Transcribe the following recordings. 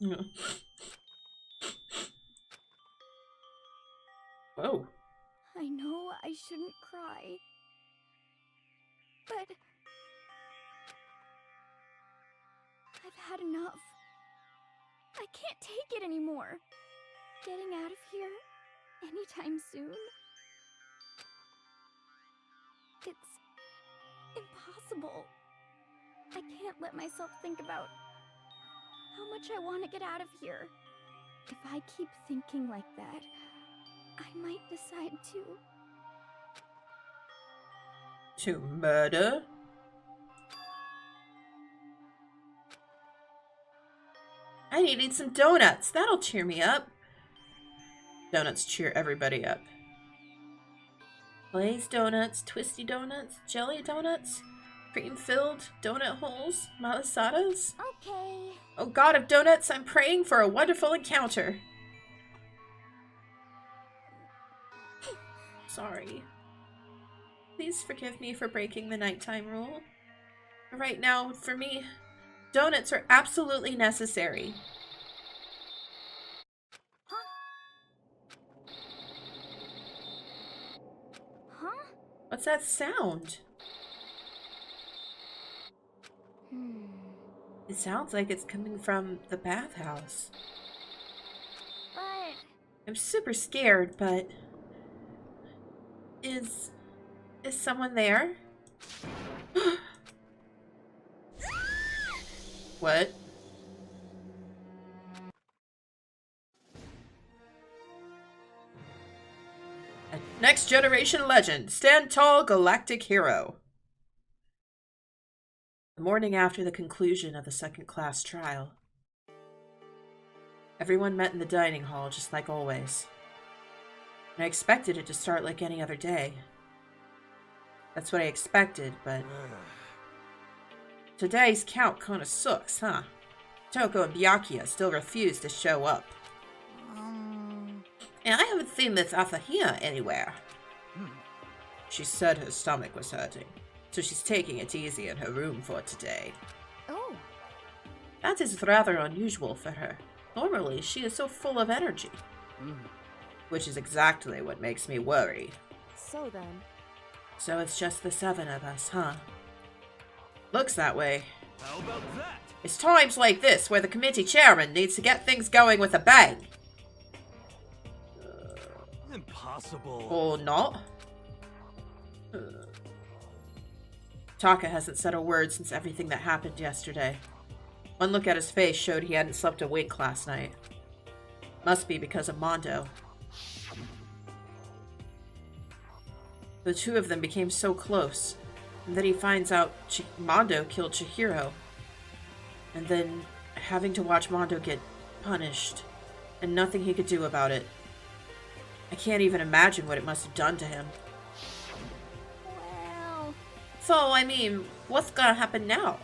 Yeah. Whoa. I know I shouldn't cry, but I've had enough. I can't take it anymore. Getting out of here anytime soon. It's impossible. I can't let myself think about how much I want to get out of here. If I keep thinking like that, I might decide to... To murder? I need to eat some donuts. That'll cheer me up. Donuts cheer everybody up. Glazed donuts, twisty donuts, jelly donuts, cream-filled donut holes, malasadas. Okay. Oh god of donuts, I'm praying for a wonderful encounter. Sorry. Please forgive me for breaking the nighttime rule. Right now, for me, donuts are absolutely necessary. Huh? What's that sound? It sounds like it's coming from the bathhouse. But... I'm super scared, but... Is someone there? What? A next generation legend. Stand tall, galactic hero. The morning after the conclusion of the second class trial, everyone met in the dining hall just like always. And I expected it to start like any other day. That's what I expected, but... Today's count kinda sucks, huh? Toko and Byakuya still refuse to show up. And I haven't seen Miss Asahina anywhere. She said her stomach was hurting, so she's taking it easy in her room for today. Oh. That is rather unusual for her. Normally, she is so full of energy. Which is exactly what makes me worry. So then... So it's just the 7 of us, huh? Looks that way. How about that? It's times like this where the committee chairman needs to get things going with a bang. Impossible. Or not. Taka hasn't said a word since everything that happened yesterday. One look at his face showed he hadn't slept a wink last night. Must be because of Mondo. The two of them became so close, and then he finds out Mondo killed Chihiro. And then having to watch Mondo get punished, and nothing he could do about it. I can't even imagine what it must have done to him. Well... So, I mean, what's gonna happen now?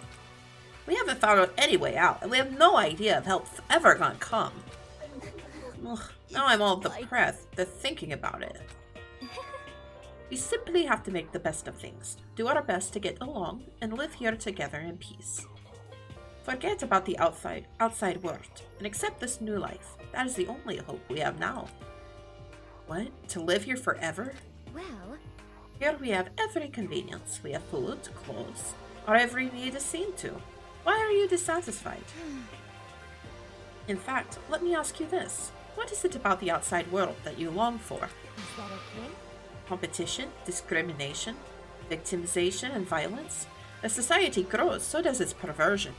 We haven't found out any way out, and we have no idea if help's ever gonna come. Ugh, now I'm all depressed just thinking about it. We simply have to make the best of things, do our best to get along, and live here together in peace. Forget about the outside world, and accept this new life. That is the only hope we have now. What? To live here forever? Well... Here we have every convenience. We have food, clothes, our every need is seen to. Why are you dissatisfied? In fact, let me ask you this. What is it about the outside world that you long for? Is that okay? Competition, discrimination, victimization, and violence? As society grows, so does its perversion.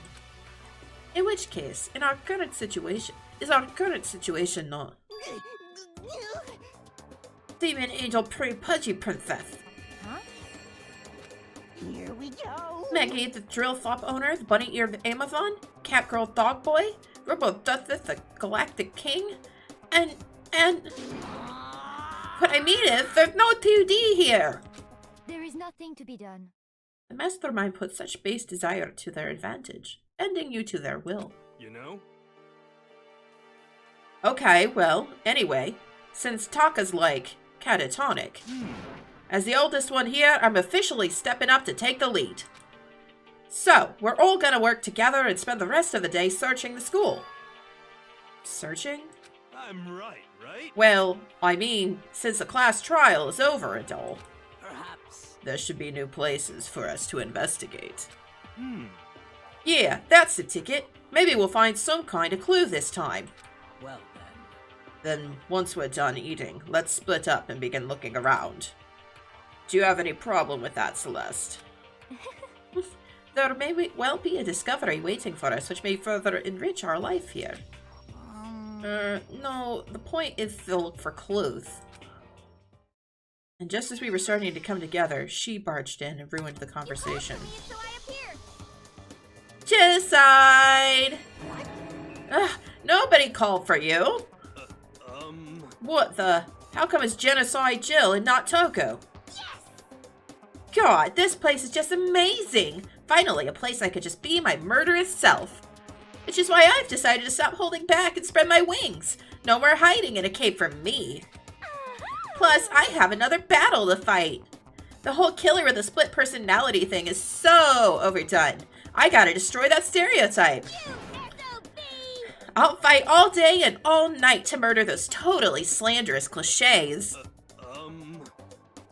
In which case, is our current situation not? Demon Angel Pudgy Princess. Huh? Here we go. Maggie the Drill Flop owner, the Bunny Ear the Amazon, Cat Girl Dog Boy, Robo Justice the Galactic King, and... What I mean is, there's no 2D here! There is nothing to be done. The mastermind put such base desire to their advantage, ending you to their will. You know? Okay, well, anyway, since Taka's like catatonic, as the oldest one here, I'm officially stepping up to take the lead. So, we're all gonna work together and spend the rest of the day searching the school. Searching? I'm right? Well, I mean, since the class trial is over and all, Perhaps. there should be new places for us to investigate. Hmm. Yeah, that's the ticket. Maybe we'll find some kind of clue this time. Well Then, once we're done eating, let's split up and begin looking around. Do you have any problem with that, Celeste? There may well be a discovery waiting for us, which may further enrich our life here. No, the point is to look for clues. And just as we were starting to come together, she barged in and ruined the conversation. Genocide! Ugh, nobody called for you! What the? How come it's Genocide Jill and not Toko? Yes! God, this place is just amazing! Finally, a place I could just be my murderous self. Which is why I've decided to stop holding back and spread my wings. No more hiding in a cave for me. Plus, I have another battle to fight. The whole killer with a split personality thing is so overdone. I gotta destroy that stereotype. I'll fight all day and all night to murder those totally slanderous cliches.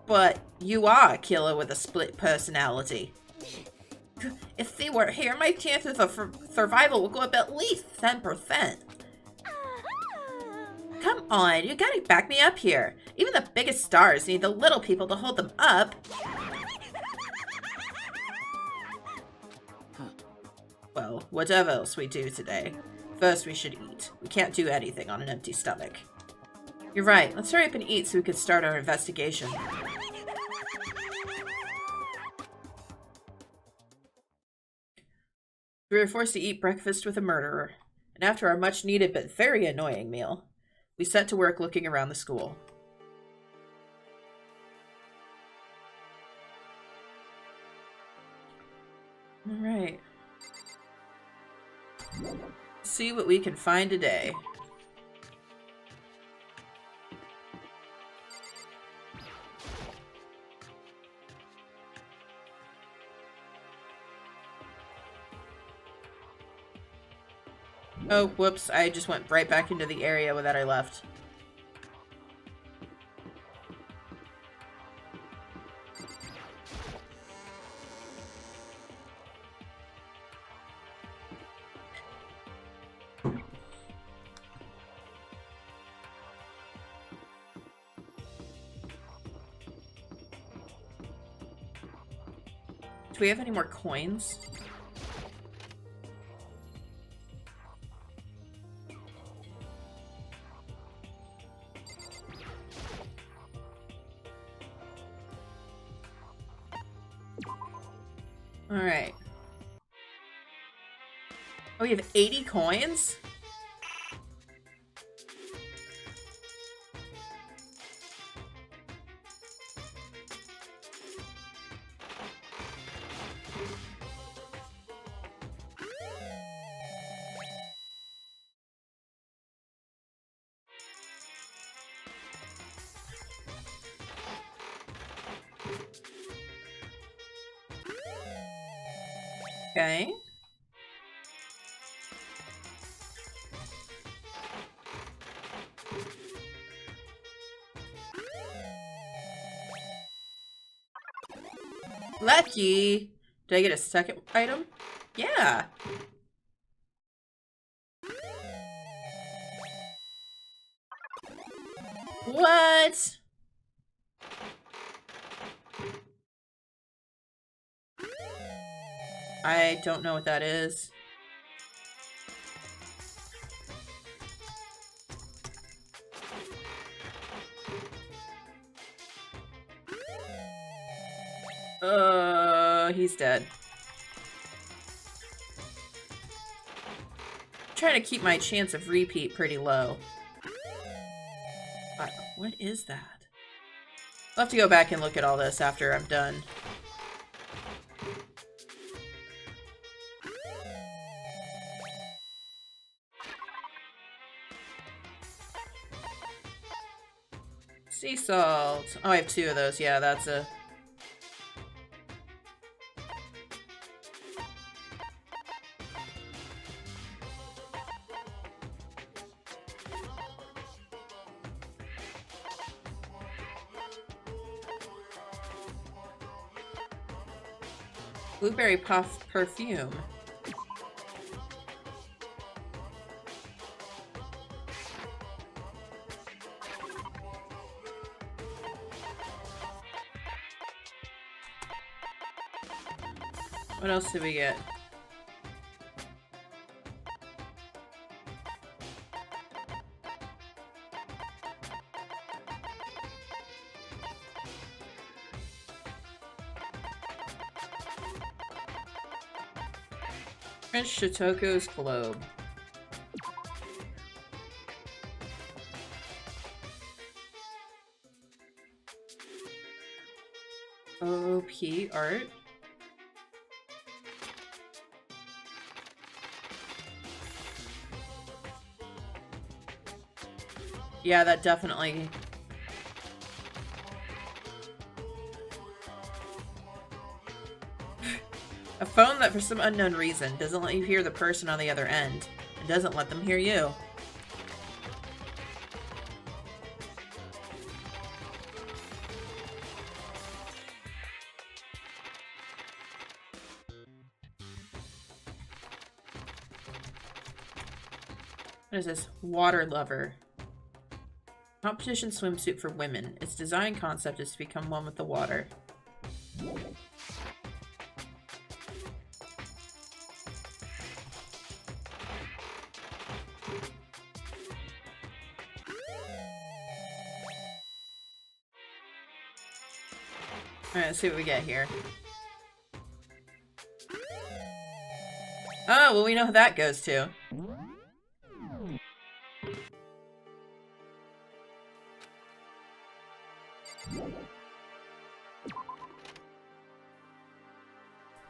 But you are a killer with a split personality. If they weren't here, my chances of survival would go up at least 10%. Come on, you gotta back me up here. Even the biggest stars need the little people to hold them up. Well, whatever else we do today, first we should eat. We can't do anything on an empty stomach. You're right, let's hurry up and eat so we can start our investigation. We were forced to eat breakfast with a murderer, and after our much-needed but very annoying meal, we set to work looking around the school. Alright. See what we can find today. Oh, whoops, I just went right back into the area that I left. Do we have any more coins? Alright. Oh, we have 80 coins? Okay. Lucky! Did I get a second item? Yeah! What? I don't know what that is. He's dead. I'm trying to keep my chance of repeat pretty low. What is that? I'll have to go back and look at all this after I'm done. Sea salt. Oh, I have 2 of those. Yeah, that's a... Blueberry puff perfume. What else did we get? Prince Shotoko's globe. OP art. Yeah, that definitely... A phone that for some unknown reason doesn't let you hear the person on the other end, and doesn't let them hear you. What is this? Water lover. Competition swimsuit for women. Its design concept is to become one with the water. Alright, let's see what we get here. Oh, well, we know who that goes to.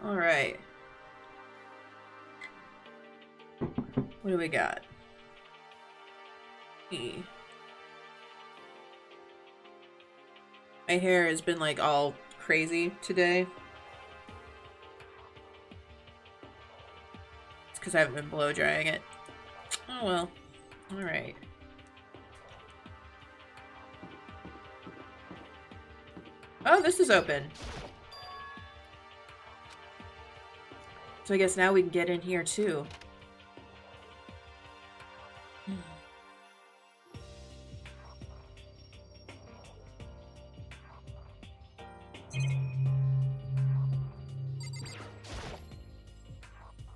Alright. What do we got? My hair has been like all crazy today. It's because I haven't been blow drying it. Oh well. Alright. Oh, this is open. So I guess now we can get in here too.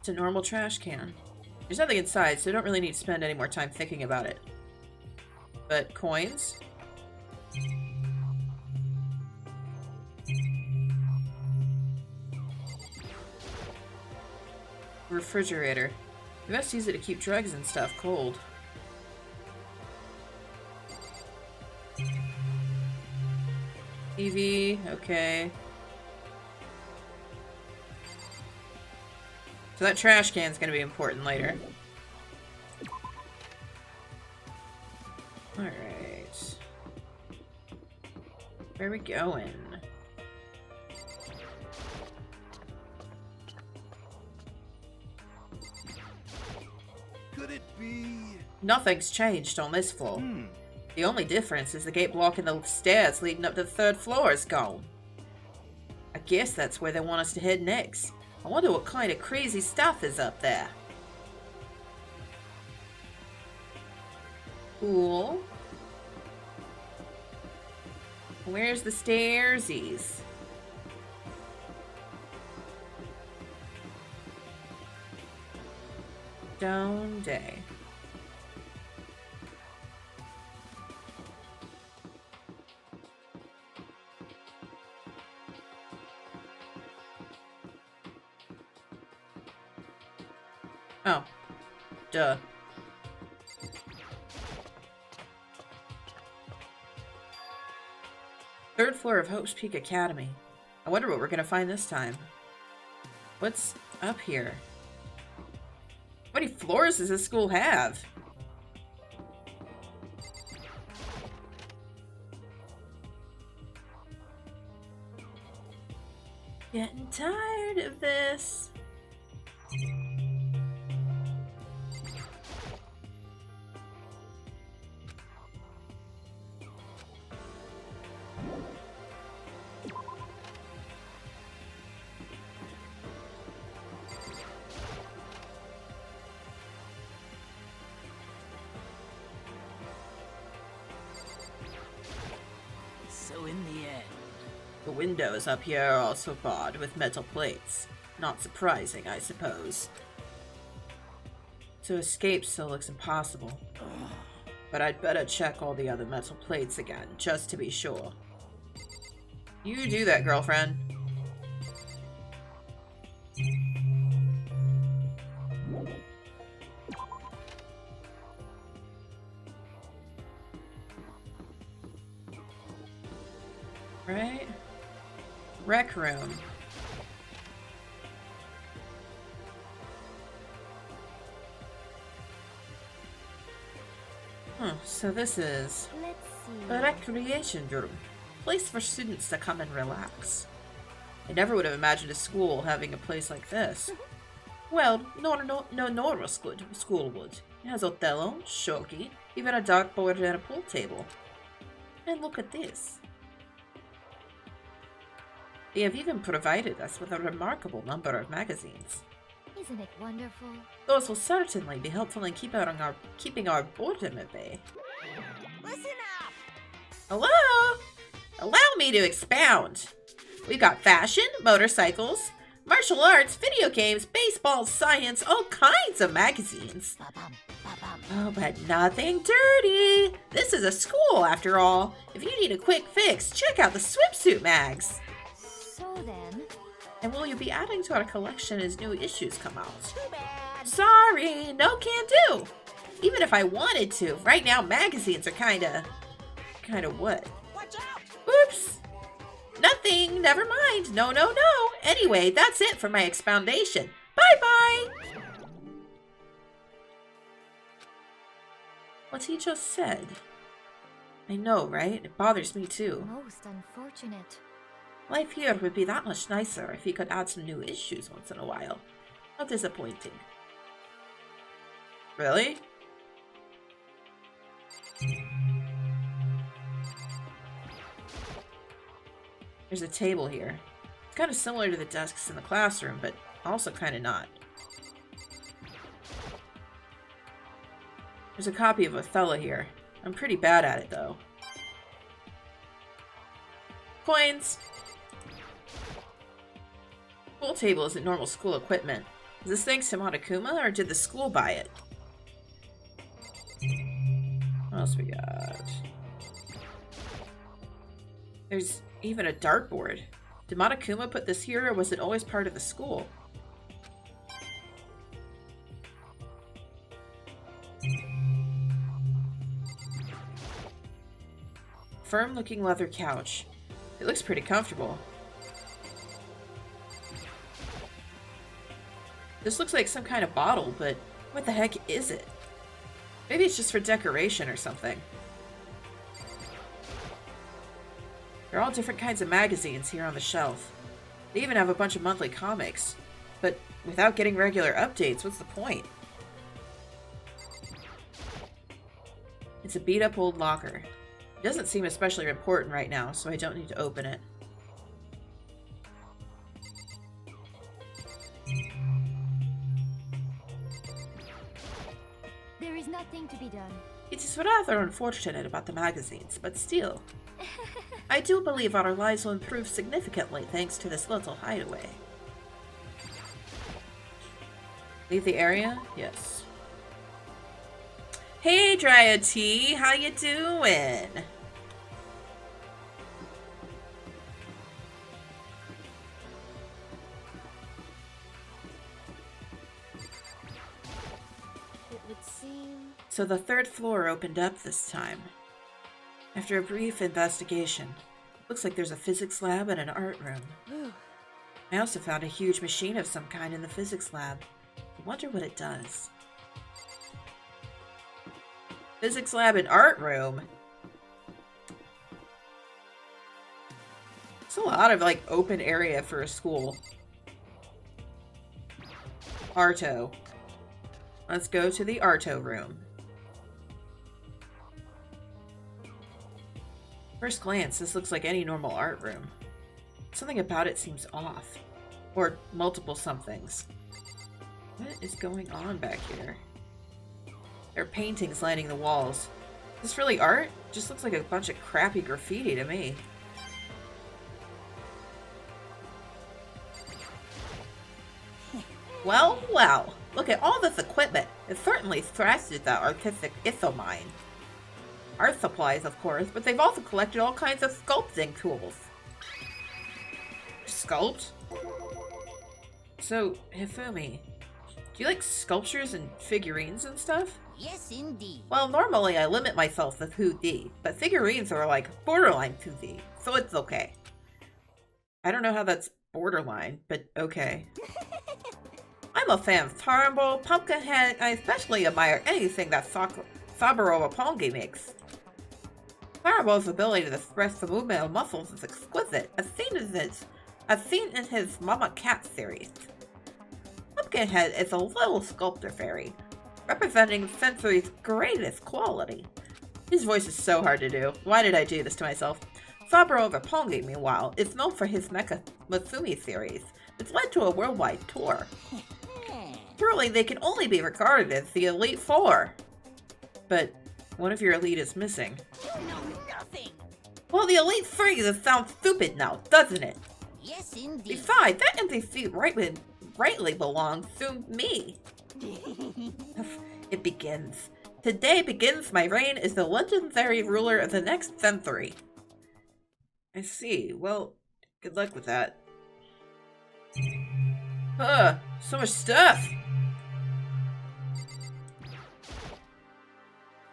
It's a normal trash can. There's nothing inside, so I don't really need to spend any more time thinking about it. But coins? Refrigerator. We must use it to keep drugs and stuff cold. TV, okay. So that trash can's gonna be important later. Alright. Where are we going? Could it be? Nothing's changed on this floor. The only difference is the gate blocking the stairs leading up to the third floor is gone. I guess that's where they want us to head next. I wonder what kind of crazy stuff is up there. Cool. Where's the stairsies? Stone day. Oh. Duh. Third floor of Hope's Peak Academy. I wonder what we're gonna find this time. What's up here? How many floors does this school have? Getting tired of this. windows up here are also barred with metal plates. Not surprising, I suppose. To escape still looks impossible. But I'd better check all the other metal plates again, just to be sure. You do that, girlfriend. Right? Rec room. So this is a recreation room. Place for students to come and relax. I never would have imagined a school having a place like this. Well, no normal school would. It has Othello, shogi, even a dartboard and a pool table. And look at this. They have even provided us with a remarkable number of magazines. Isn't it wonderful? Those will certainly be helpful in keeping our boredom at bay. Listen up! Hello? Allow me to expound. We've got fashion, motorcycles, martial arts, video games, baseball, science, all kinds of magazines. Oh, but nothing dirty. This is a school, after all. If you need a quick fix, check out the swimsuit mags. So then... And will you be adding to our collection as new issues come out? Too bad! Sorry, no can do. Even if I wanted to, right now magazines are kinda what? Watch out! Oops! Nothing, never mind. No. Anyway, that's it for my expoundation. Bye-bye! What he just said. I know, right? It bothers me too. Most unfortunate. Life here would be that much nicer if he could add some new issues once in a while. How disappointing. Really? There's a table here. It's kind of similar to the desks in the classroom, but also kind of not. There's a copy of Othello here. I'm pretty bad at it, though. Coins! Pool table isn't normal school equipment. Is this thanks to Monokuma, or did the school buy it? What else we got? There's even a dartboard. Did Monokuma put this here, or was it always part of the school? Firm-looking leather couch. It looks pretty comfortable. This looks like some kind of bottle, but what the heck is it? Maybe it's just for decoration or something. There are all different kinds of magazines here on the shelf. They even have a bunch of monthly comics. But without getting regular updates, what's the point? It's a beat-up old locker. It doesn't seem especially important right now, so I don't need to open it. There is nothing to be done. It is rather unfortunate about the magazines, but still. I do believe our lives will improve significantly thanks to this little hideaway. Leave the area? Yes. Hey, Dryad T, how you doing? It would seem... So the third floor opened up this time. After a brief investigation, looks like there's a physics lab and an art room. I also found a huge machine of some kind in the physics lab. I wonder what it does. Physics lab and art room? It's a lot of, like, open area for a school. Arto. Let's go to the Arto room. First glance, this looks like any normal art room. Something about it seems off. Or multiple somethings. What is going on back here? There are paintings lining the walls. Is this really art? Just looks like a bunch of crappy graffiti to me. Well, well. Look at all this equipment. It certainly scratches that artistic itho mine. Art supplies, of course, but they've also collected all kinds of sculpting tools. Sculpt? So, Hifumi, do you like sculptures and figurines and stuff? Yes, indeed. Well, normally I limit myself to 2D, but figurines are like borderline 2D, so it's okay. I don't know how that's borderline, but okay. I'm a fan of Turnbull, Pumpkinhead, I especially admire anything that Saburo Apongi makes. Turnbull's ability to express the movement of muscles is exquisite, as seen in his Mama Cat series. Pumpkinhead is a little sculptor fairy, representing Sensory's greatest quality. His voice is so hard to do. Why did I do this to myself? Saburo Apongi, meanwhile, is known for his Mecha Mutsumi series, which led to a worldwide tour. Surely they can only be regarded as the Elite Four. But one of your elite is missing. You know nothing. Well, the Elite Three just sounds stupid now, doesn't it? Yes, indeed. Besides, that empty seat rightly belongs to me. It begins. Today begins my reign as the legendary ruler of the next century. I see. Well, good luck with that. So much stuff!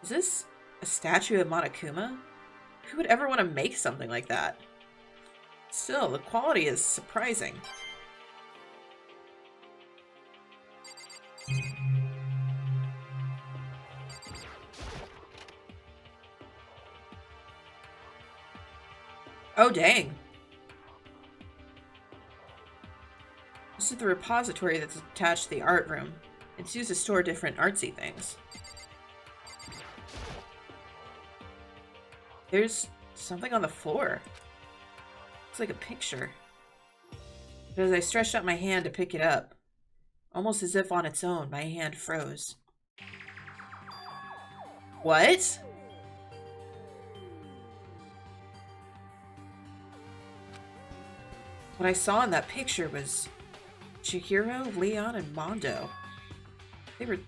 Is this a statue of Monokuma? Who would ever want to make something like that? Still, the quality is surprising. Oh, dang. This is the repository that's attached to the art room. It's used to store different artsy things. There's something on the floor. Looks like a picture. But as I stretched out my hand to pick it up, almost as if on its own, my hand froze. What? What I saw in that picture was Chihiro, Leon, and Mondo. They were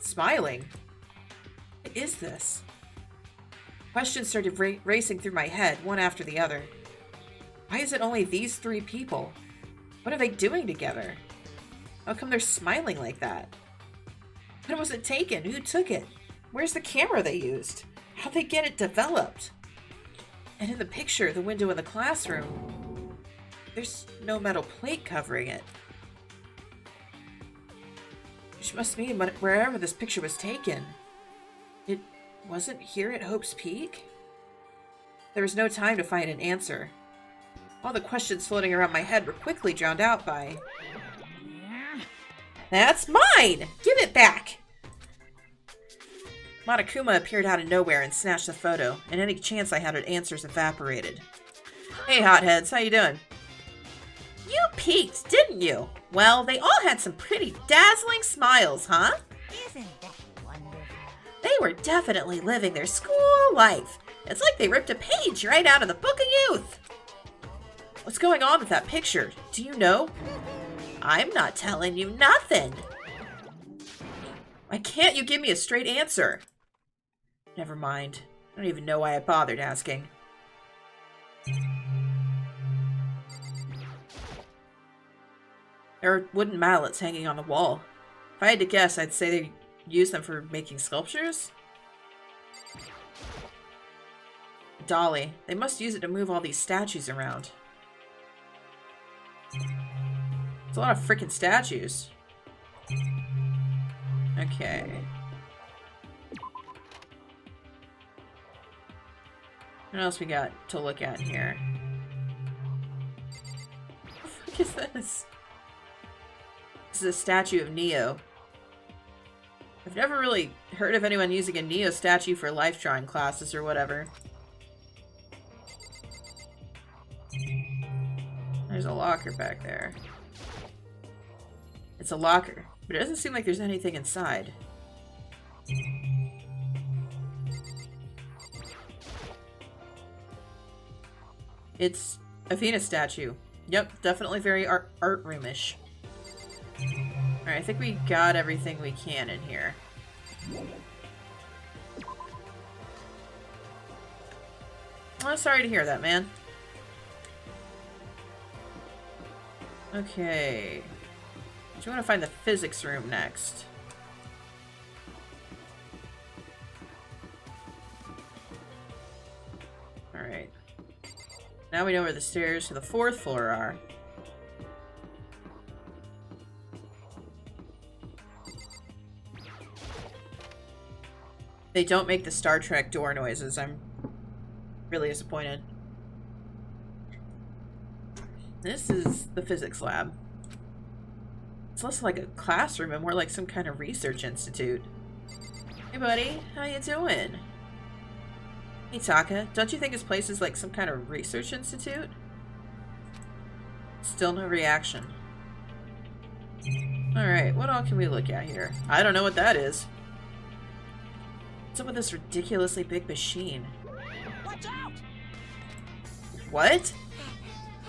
smiling. What is this? Questions started racing through my head, one after the other. Why is it only these three people? What are they doing together? How come they're smiling like that? When was it taken? Who took it? Where's the camera they used? How'd they get it developed? And in the picture, the window in the classroom, there's no metal plate covering it. Which must mean wherever this picture was taken, it wasn't here at Hope's Peak? There was no time to find an answer. All the questions floating around my head were quickly drowned out by... That's mine! Give it back! Monokuma appeared out of nowhere and snatched the photo, and any chance I had at answers evaporated. Hey, hotheads, how you doing? You peeked, didn't you? Well, they all had some pretty dazzling smiles, huh? Isn't that wonderful? They were definitely living their school life. It's like they ripped a page right out of the Book of Youth. What's going on with that picture? Do you know? I'm not telling you nothing. Why can't you give me a straight answer? Never mind. I don't even know why I bothered asking. There are wooden mallets hanging on the wall. If I had to guess, I'd say they use them for making sculptures? Dolly. They must use it to move all these statues around. It's a lot of freaking statues. Okay. What else we got to look at here? What the fuck is this? This is a statue of Neo. I've never really heard of anyone using a Neo statue for life drawing classes or whatever. There's a locker back there. It's a locker, but it doesn't seem like there's anything inside. It's a Venus statue. Yep, definitely very art roomish. Alright, Alright, I think we got everything we can in here. Oh, sorry to hear that, man. Okay. Do you want to find the physics room next? Alright. Now we know where the stairs to the 4th floor are. They don't make the Star Trek door noises. I'm really disappointed. This is the physics lab. It's less like a classroom and more like some kind of research institute. Hey buddy, how you doing? Hey Taka, don't you think this place is like some kind of research institute? Still no reaction. Alright, what all can we look at here? I don't know what that is. What's up with this ridiculously big machine? Watch out! What?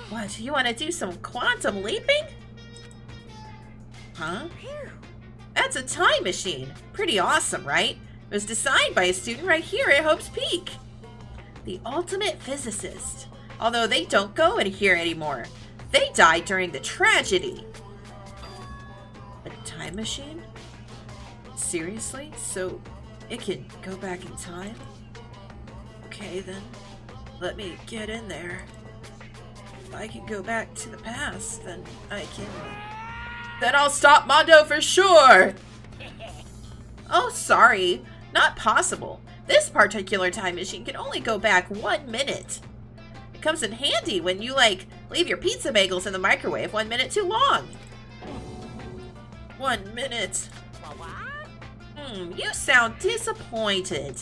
What? You want to do some quantum leaping? Huh? That's a time machine. Pretty awesome, right? It was designed by a student right here at Hope's Peak. The ultimate physicist. Although they don't go in here anymore. They died during the tragedy. A time machine? Seriously? So it can go back in time? Okay then, let me get in there. If I can go back to the past, then I can... Then I'll stop Mondo for sure! Oh, sorry. Not possible. This particular time machine can only go back 1 minute. It comes in handy when you, like, leave your pizza bagels in the microwave 1 minute too long. 1 minute. You sound disappointed.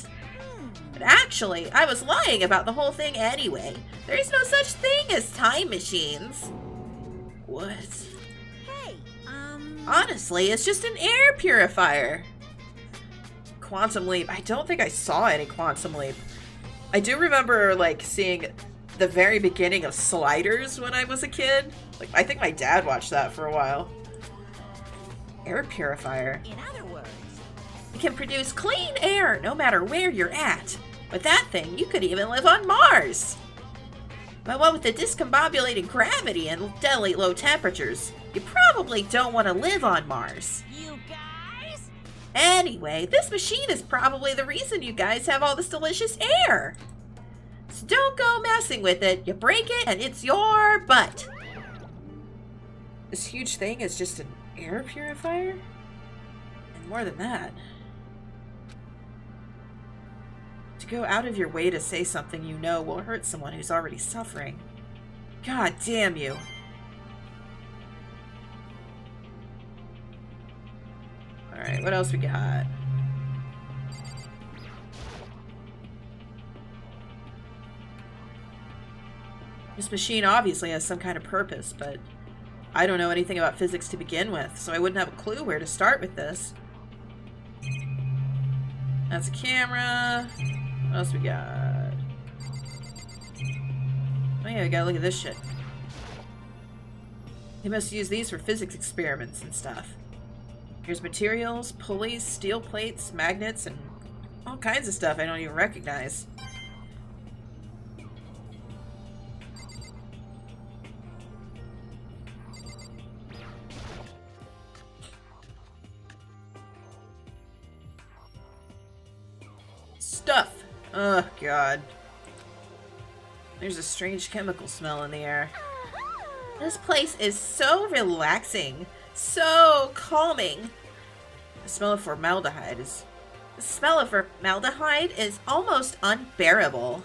But actually, I was lying about the whole thing anyway. There is no such thing as time machines. What? Hey, Honestly, it's just an air purifier. Quantum Leap. I don't think I saw any Quantum Leap. I do remember, like, seeing the very beginning of Sliders when I was a kid. Like, I think my dad watched that for a while. Air purifier. in other words, It can produce clean air no matter where you're at. With that thing, you could even live on Mars. But what with the discombobulated gravity and deadly low temperatures, you probably don't want to live on Mars. you guys? Anyway, this machine is probably the reason you guys have all this delicious air. So don't go messing with it. You break it and it's your butt. This huge thing is just an air purifier? And more than that. To go out of your way to say something you know will hurt someone who's already suffering. God damn you. Alright, what else we got? This machine obviously has some kind of purpose, but I don't know anything about physics to begin with, so I wouldn't have a clue where to start with this. That's a camera. What else we got? Oh yeah, we gotta look at this shit. They must use these for physics experiments and stuff. Here's materials, pulleys, steel plates, magnets, and all kinds of stuff I don't even recognize. Stuff! Oh, God. There's a strange chemical smell in the air. This place is so relaxing, so calming. The smell of formaldehyde is almost unbearable.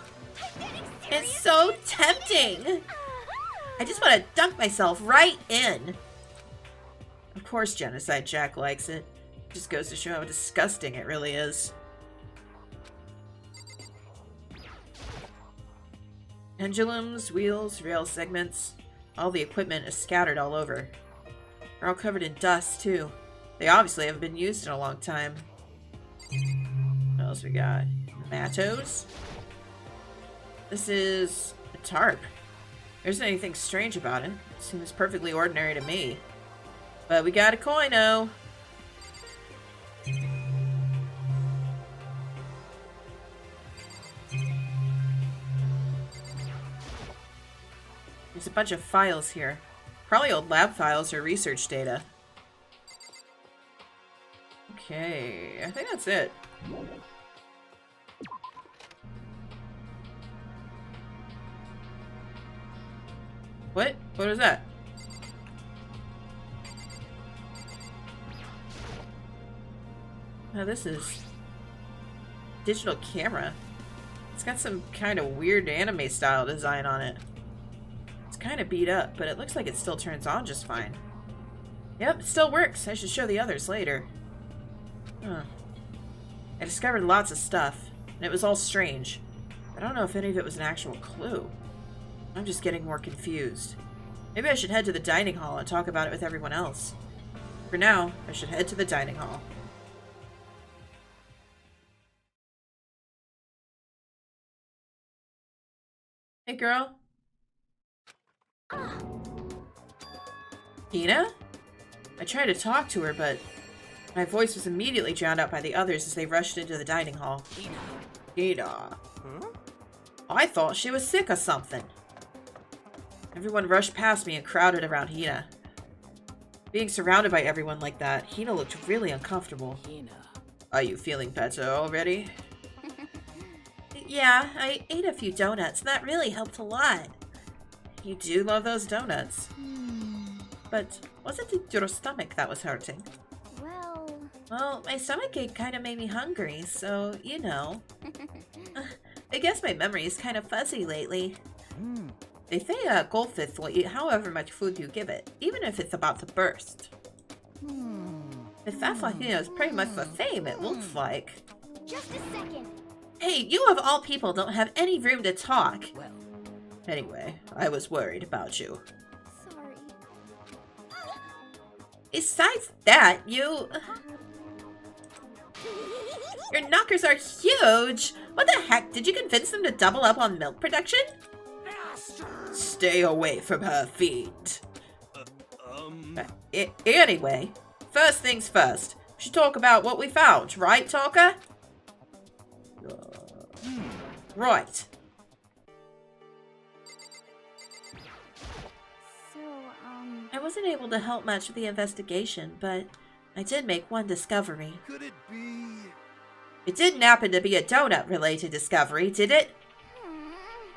It's so tempting. I just want to dunk myself right in. Of course Genocide Jack likes it. Just goes to show how disgusting it really is. Pendulums, wheels, rail segments. All the equipment is scattered all over. They're all covered in dust, too. They obviously haven't been used in a long time. What else we got? Matos? This is a tarp. There isn't anything strange about it. It seems perfectly ordinary to me. But we got a coino. There's a bunch of files here. Probably old lab files or research data. Okay, I think that's it. What? What is that? Oh, this is digital camera. It's got some kind of weird anime style design on it. It's kind of beat up, but it looks like it still turns on just fine. Yep, it still works. I should show the others later. Huh. I discovered lots of stuff, and it was all strange. I don't know if any of it was an actual clue. I'm just getting more confused. Maybe I should head to the dining hall and talk about it with everyone else. For now, I should head to the dining hall. Hey, girl. Hina? I tried to talk to her, but my voice was immediately drowned out by the others as they rushed into the dining hall. Hina. Huh? I thought she was sick or something. Everyone rushed past me and crowded around Hina. Being surrounded by everyone like that, Hina looked really uncomfortable. Hina. Are you feeling better already? Yeah, I ate a few donuts, and that really helped a lot. You do love those donuts. But wasn't it your stomach that was hurting? Well, my stomachache kind of made me hungry, so, you know. I guess my memory is kind of fuzzy lately. They say a goldfish will eat however much food you give it, even if it's about to burst. The Fafahina is pretty much the same, it looks like. Just a second. Hey, you of all people don't have any room to talk. Well, anyway, I was worried about you. Sorry. Besides that, your knockers are huge! What the heck? Did you convince them to double up on milk production? Stay away from her feet. Anyway, first things first. We should talk about what we found, right, Talker? Right. So, I wasn't able to help much with the investigation, but I did make one discovery. Could it be? It didn't happen to be a donut-related discovery, did it?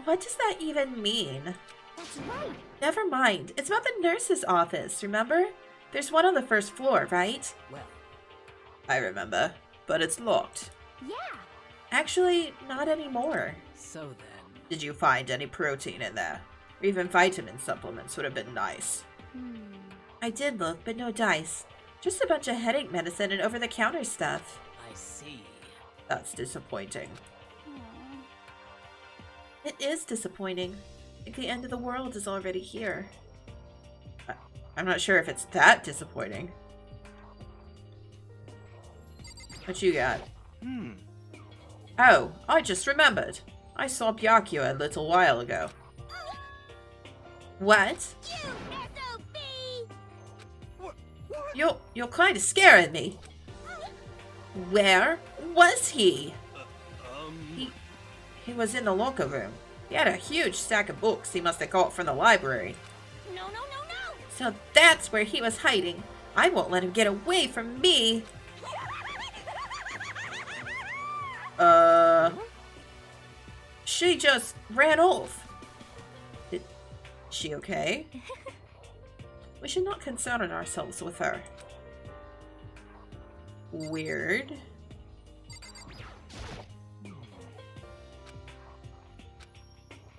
What does that even mean? That's right. Never mind. It's about the nurse's office, remember? There's one on the first floor, right? Well, I remember, but it's locked. Yeah. Actually, not anymore. So then... Did you find any protein in there? Or even vitamin supplements would have been nice. I did look, but no dice. Just a bunch of headache medicine and over-the-counter stuff. I see. That's disappointing. It is disappointing. I think the end of the world is already here. I'm not sure if it's that disappointing. What you got? Oh, I just remembered. I saw Byakuya a little while ago. What? You're kind of scaring me. Where was he? He was in the locker room. He had a huge stack of books he must have got from the library. No. So that's where he was hiding. I won't let him get away from me. She just ran off. Is she okay? We should not concern ourselves with her. Weird.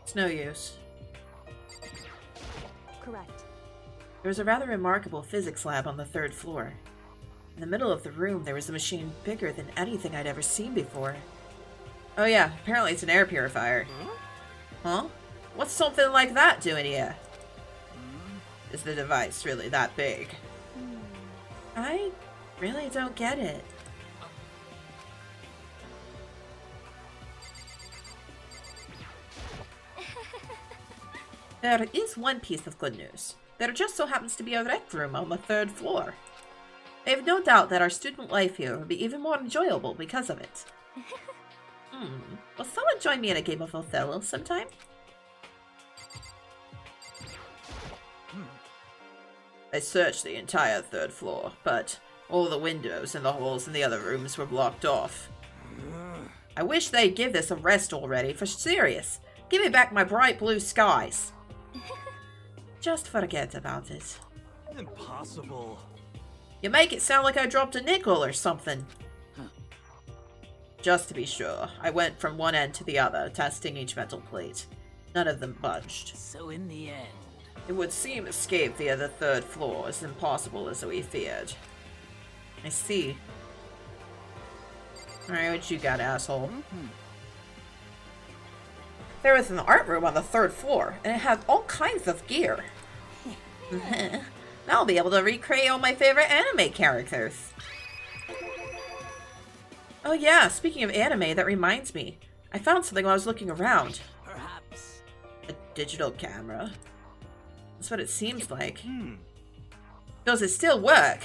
It's no use. Correct. There was a rather remarkable physics lab on the 3rd floor. In the middle of the room, there was a machine bigger than anything I'd ever seen before. Oh yeah, apparently it's an air purifier. Huh? What's something like that doing here? Is the device really that big? I really don't get it. There is one piece of good news. there just so happens to be a rec room on the 3rd floor. I have no doubt that our student life here will be even more enjoyable because of it. Will someone join me in a game of Othello sometime? I searched the entire 3rd floor, but all the windows and the halls in the other rooms were blocked off. I wish they'd give this a rest already, for serious. Give me back my bright blue skies. Just forget about it. Impossible. You make it sound like I dropped a nickel or something. Just to be sure, I went from one end to the other, testing each metal plate. None of them budged. So in the end... It would seem escape via the 3rd floor is impossible as we feared. I see. Alright, what you got, asshole? There was an art room on the 3rd floor, and it had all kinds of gear. Now I'll be able to recreate all my favorite anime characters. Oh yeah, speaking of anime, that reminds me. I found something while I was looking around. Perhaps. A digital camera. That's what it seems like. Does it still work?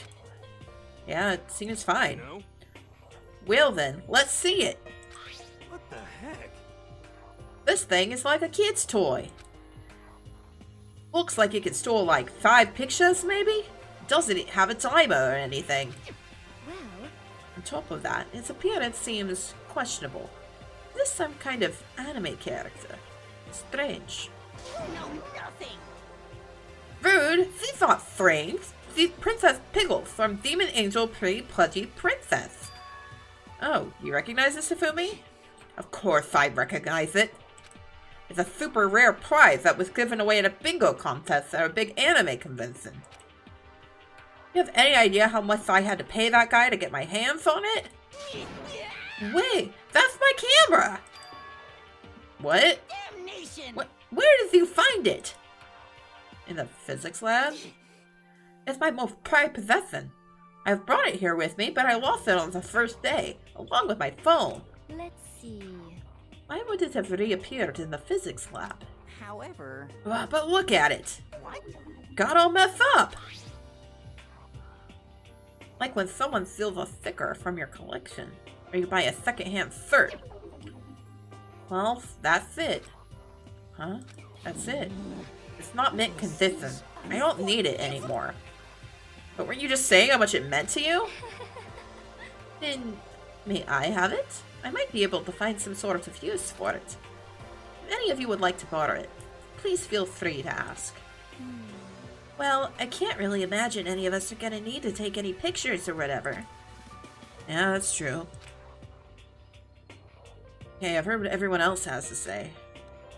Yeah, it seems fine. No? Well then, let's see it. What the heck? This thing is like a kid's toy. Looks like it can store like 5 pictures, maybe? Doesn't it have a timer or anything? Well, On top of that, its appearance seems questionable. Is this some kind of anime character? Strange. No, nothing. Rude! These aren't frames! These Princess Piggles from Demon Angel Pre-Pudgy Princess. Oh, you recognize this, Ifumi? Of course I recognize it. It's a super rare prize that was given away in a bingo contest at a big anime convention. You have any idea how much I had to pay that guy to get my hands on it? Wait, that's my camera! What? Damnation! Where did you find it? In the physics lab? It's my most prized possession. I've brought it here with me, but I lost it on the first day, along with my phone. let's see. Why would it have reappeared in the physics lab? However... But look at it! What? Got all messed up! Like when someone steals a sticker from your collection, or you buy a secondhand cert. Well, that's it. Huh? That's it. It's not mint condition. I don't need it anymore. But weren't you just saying how much it meant to you? Then, may I have it? I might be able to find some sort of use for it. If any of you would like to borrow it, please feel free to ask. Well, I can't really imagine any of us are gonna need to take any pictures or whatever. Yeah, that's true. Okay, I've heard what everyone else has to say.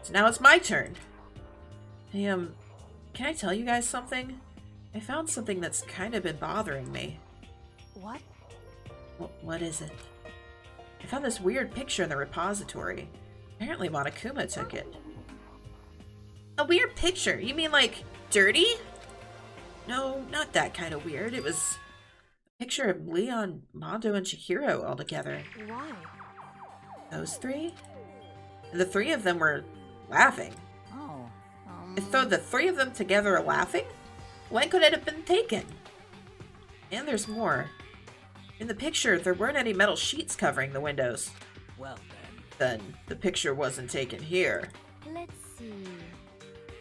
So now it's my turn. Hey, can I tell you guys something? I found something that's kind of been bothering me. What? What is it? I found this weird picture in the repository. Apparently Monokuma took it. A weird picture? You mean like dirty? No, not that kind of weird. It was a picture of Leon, Mondo, and Chihiro all together. Why? Those 3? And the 3 of them were laughing. Oh, So the 3 of them together are laughing? When could it have been taken? And there's more. In the picture, there weren't any metal sheets covering the windows. well Then the picture wasn't taken here. Let's see.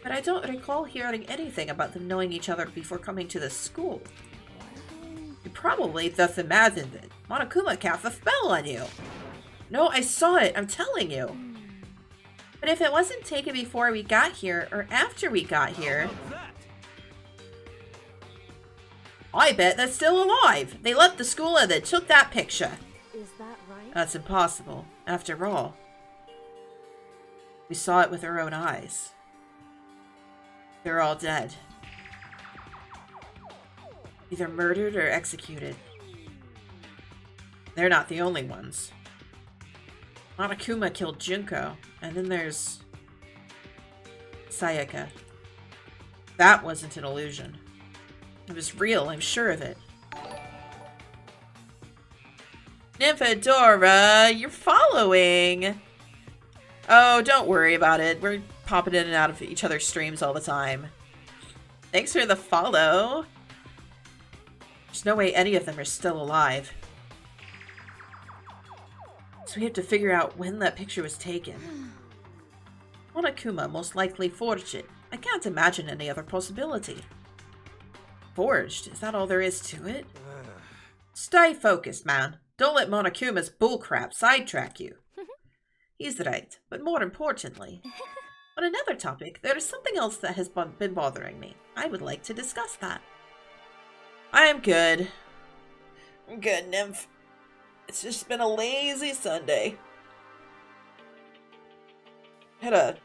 But I don't recall hearing anything about them knowing each other before coming to the school. You probably just imagined it. Monokuma cast a spell on you. No, I saw it. I'm telling you. But if it wasn't taken before we got here, or after we got here, How's that? I bet they're still alive. They left the school and then took that picture. Is that right? That's impossible. After all, we saw it with our own eyes. They're all dead. Either murdered or executed. They're not the only ones. Monokuma killed Junko, and then there's Sayaka. That wasn't an illusion. It was real, I'm sure of it. Nymphadora, you're following! Oh, don't worry about it. We're popping in and out of each other's streams all the time. Thanks for the follow. There's no way any of them are still alive. So we have to figure out when that picture was taken. Monokuma most likely forged it. I can't imagine any other possibility. Forged? Is that all there is to it? Stay focused, man. Don't let Monokuma's bullcrap sidetrack you. He's right, but more importantly, on another topic, there is something else that has been bothering me. I would like to discuss that. I am good. I'm good, Nymph. It's just been a lazy Sunday. Had a...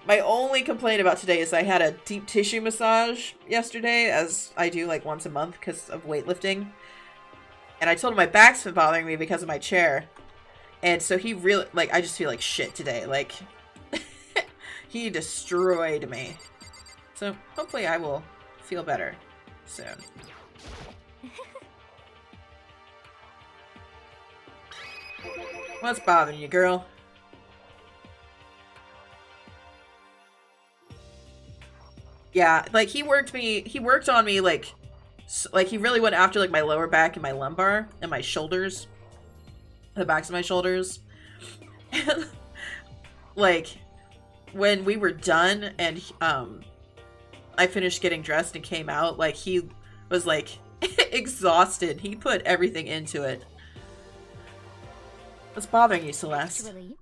My only complaint about today is I had a deep tissue massage yesterday, as I do like once a month because of weightlifting. And I told him my back's been bothering me because of my chair. And so he really, like, I just feel like shit today. Like, he destroyed me. So hopefully I will feel better soon. What's bothering you, girl? Yeah, like, he worked on me, like he really went after, like, my lower back and my lumbar and my shoulders. The backs of my shoulders. And, like, when we were done and, I finished getting dressed and came out, like, he was, like, exhausted. He put everything into it. What's bothering you, Celeste? Actually.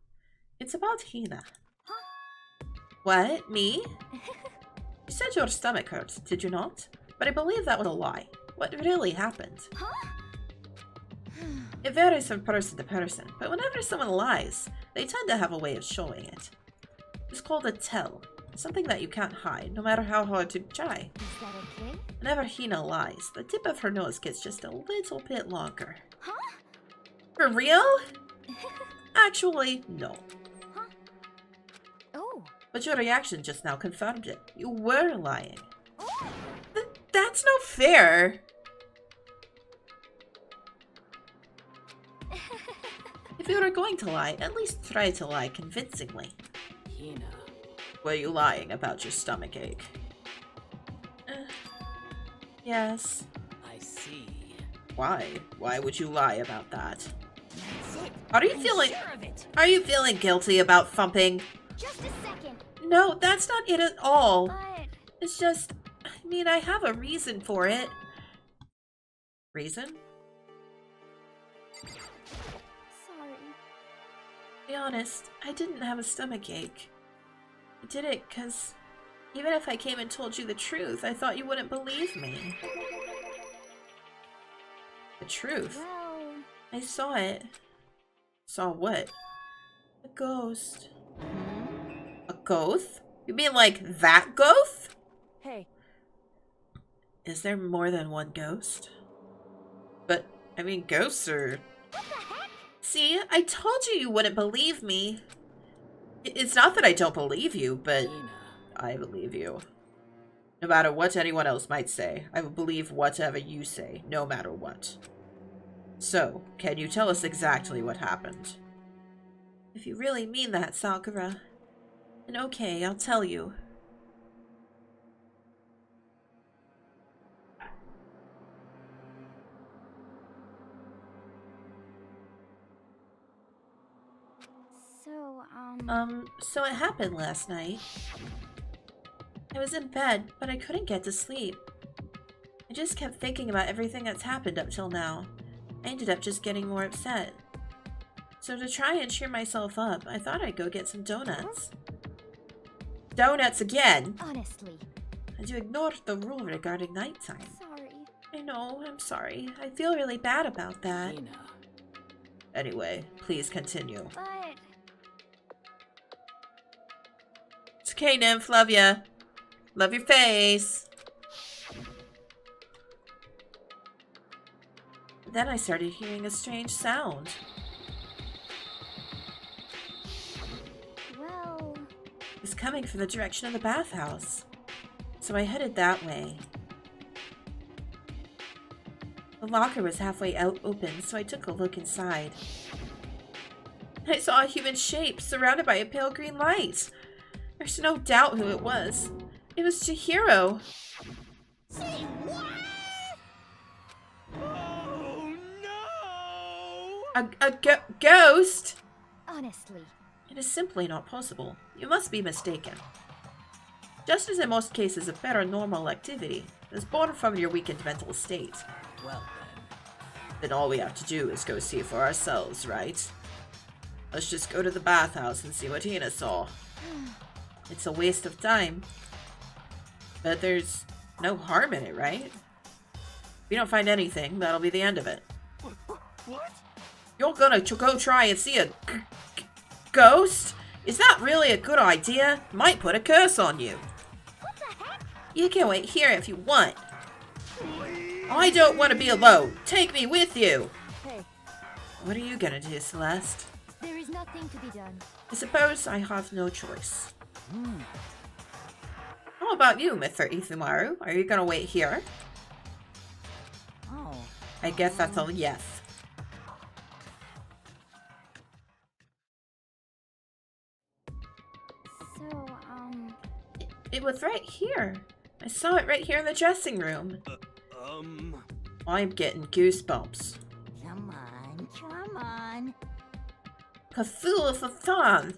It's about Hina. Huh? What? Me? You said your stomach hurt, did you not? But I believe that was a lie. What really happened? Huh? It varies from person to person, but whenever someone lies, they tend to have a way of showing it. It's called a tell. Something that you can't hide, no matter how hard you try. Is that okay? Whenever Hina lies, the tip of her nose gets just a little bit longer. Huh? For real? Actually, no. Huh? Oh. But your reaction just now confirmed it. You were lying. Oh. That's no fair. If you were going to lie, at least try to lie convincingly. Hina. Were you lying about your stomach ache? Yes. I see. Why? Why would you lie about that? That's it. Are you I'm feeling... sure of it. Are you feeling guilty about thumping? Just a second. No, that's not it at all. But It's just... I mean, I have a reason for it. Reason? sorry. To be honest, I didn't have a stomach ache. I did it because even if I came and told you the truth, I thought you wouldn't believe me. The truth? Well, I saw it. Saw what? A ghost. A ghost? You mean like that ghost? Hey. Is there more than one ghost? But, I mean, ghosts are... what the heck? See, I told you you wouldn't believe me. It's not that I don't believe you, but Hina. I believe you. No matter what anyone else might say, I will believe whatever you say, no matter what. So, can you tell us exactly what happened? If you really mean that, Sakura, then okay, I'll tell you. So it happened last night. I was in bed, but I couldn't get to sleep. I just kept thinking about everything that's happened up till now. I ended up just getting more upset. So to try and cheer myself up, I thought I'd go get some donuts. Donuts again? Honestly. And you ignored the rule regarding nighttime. Sorry. I know, I'm sorry. I feel really bad about that. Hina. Anyway, please continue. But It's okay, Nymph. Love ya. Love your face. Then I started hearing a strange sound. well, It was coming from the direction of the bathhouse. So I headed that way. The locker was halfway out open, so I took a look inside. I saw a human shape surrounded by a pale green light. There's no doubt who it was. It was Chihiro. Say what? Oh no! A ghost? Honestly. It is simply not possible. You must be mistaken. Just as in most cases of paranormal activity, it is born from your weakened mental state. Well Then all we have to do is go see for ourselves, right? Let's just go to the bathhouse and see what Hina saw. It's a waste of time. But there's no harm in it, right? If we don't find anything, that'll be the end of it. What? You're gonna go try and see a ghost? Is that really a good idea? Might put a curse on you. What the heck? You can wait here if you want. I don't want to be alone. Take me with you. Hey, What are you gonna do, Celeste? there is nothing to be done. I suppose I have no choice. How about you, Mr. Ithumaru? Are you gonna wait here? Oh. I guess that's a yes. So, It was right here. I saw it right here in the dressing room. I'm getting goosebumps. Come on, come on. Cthulhu the Thon.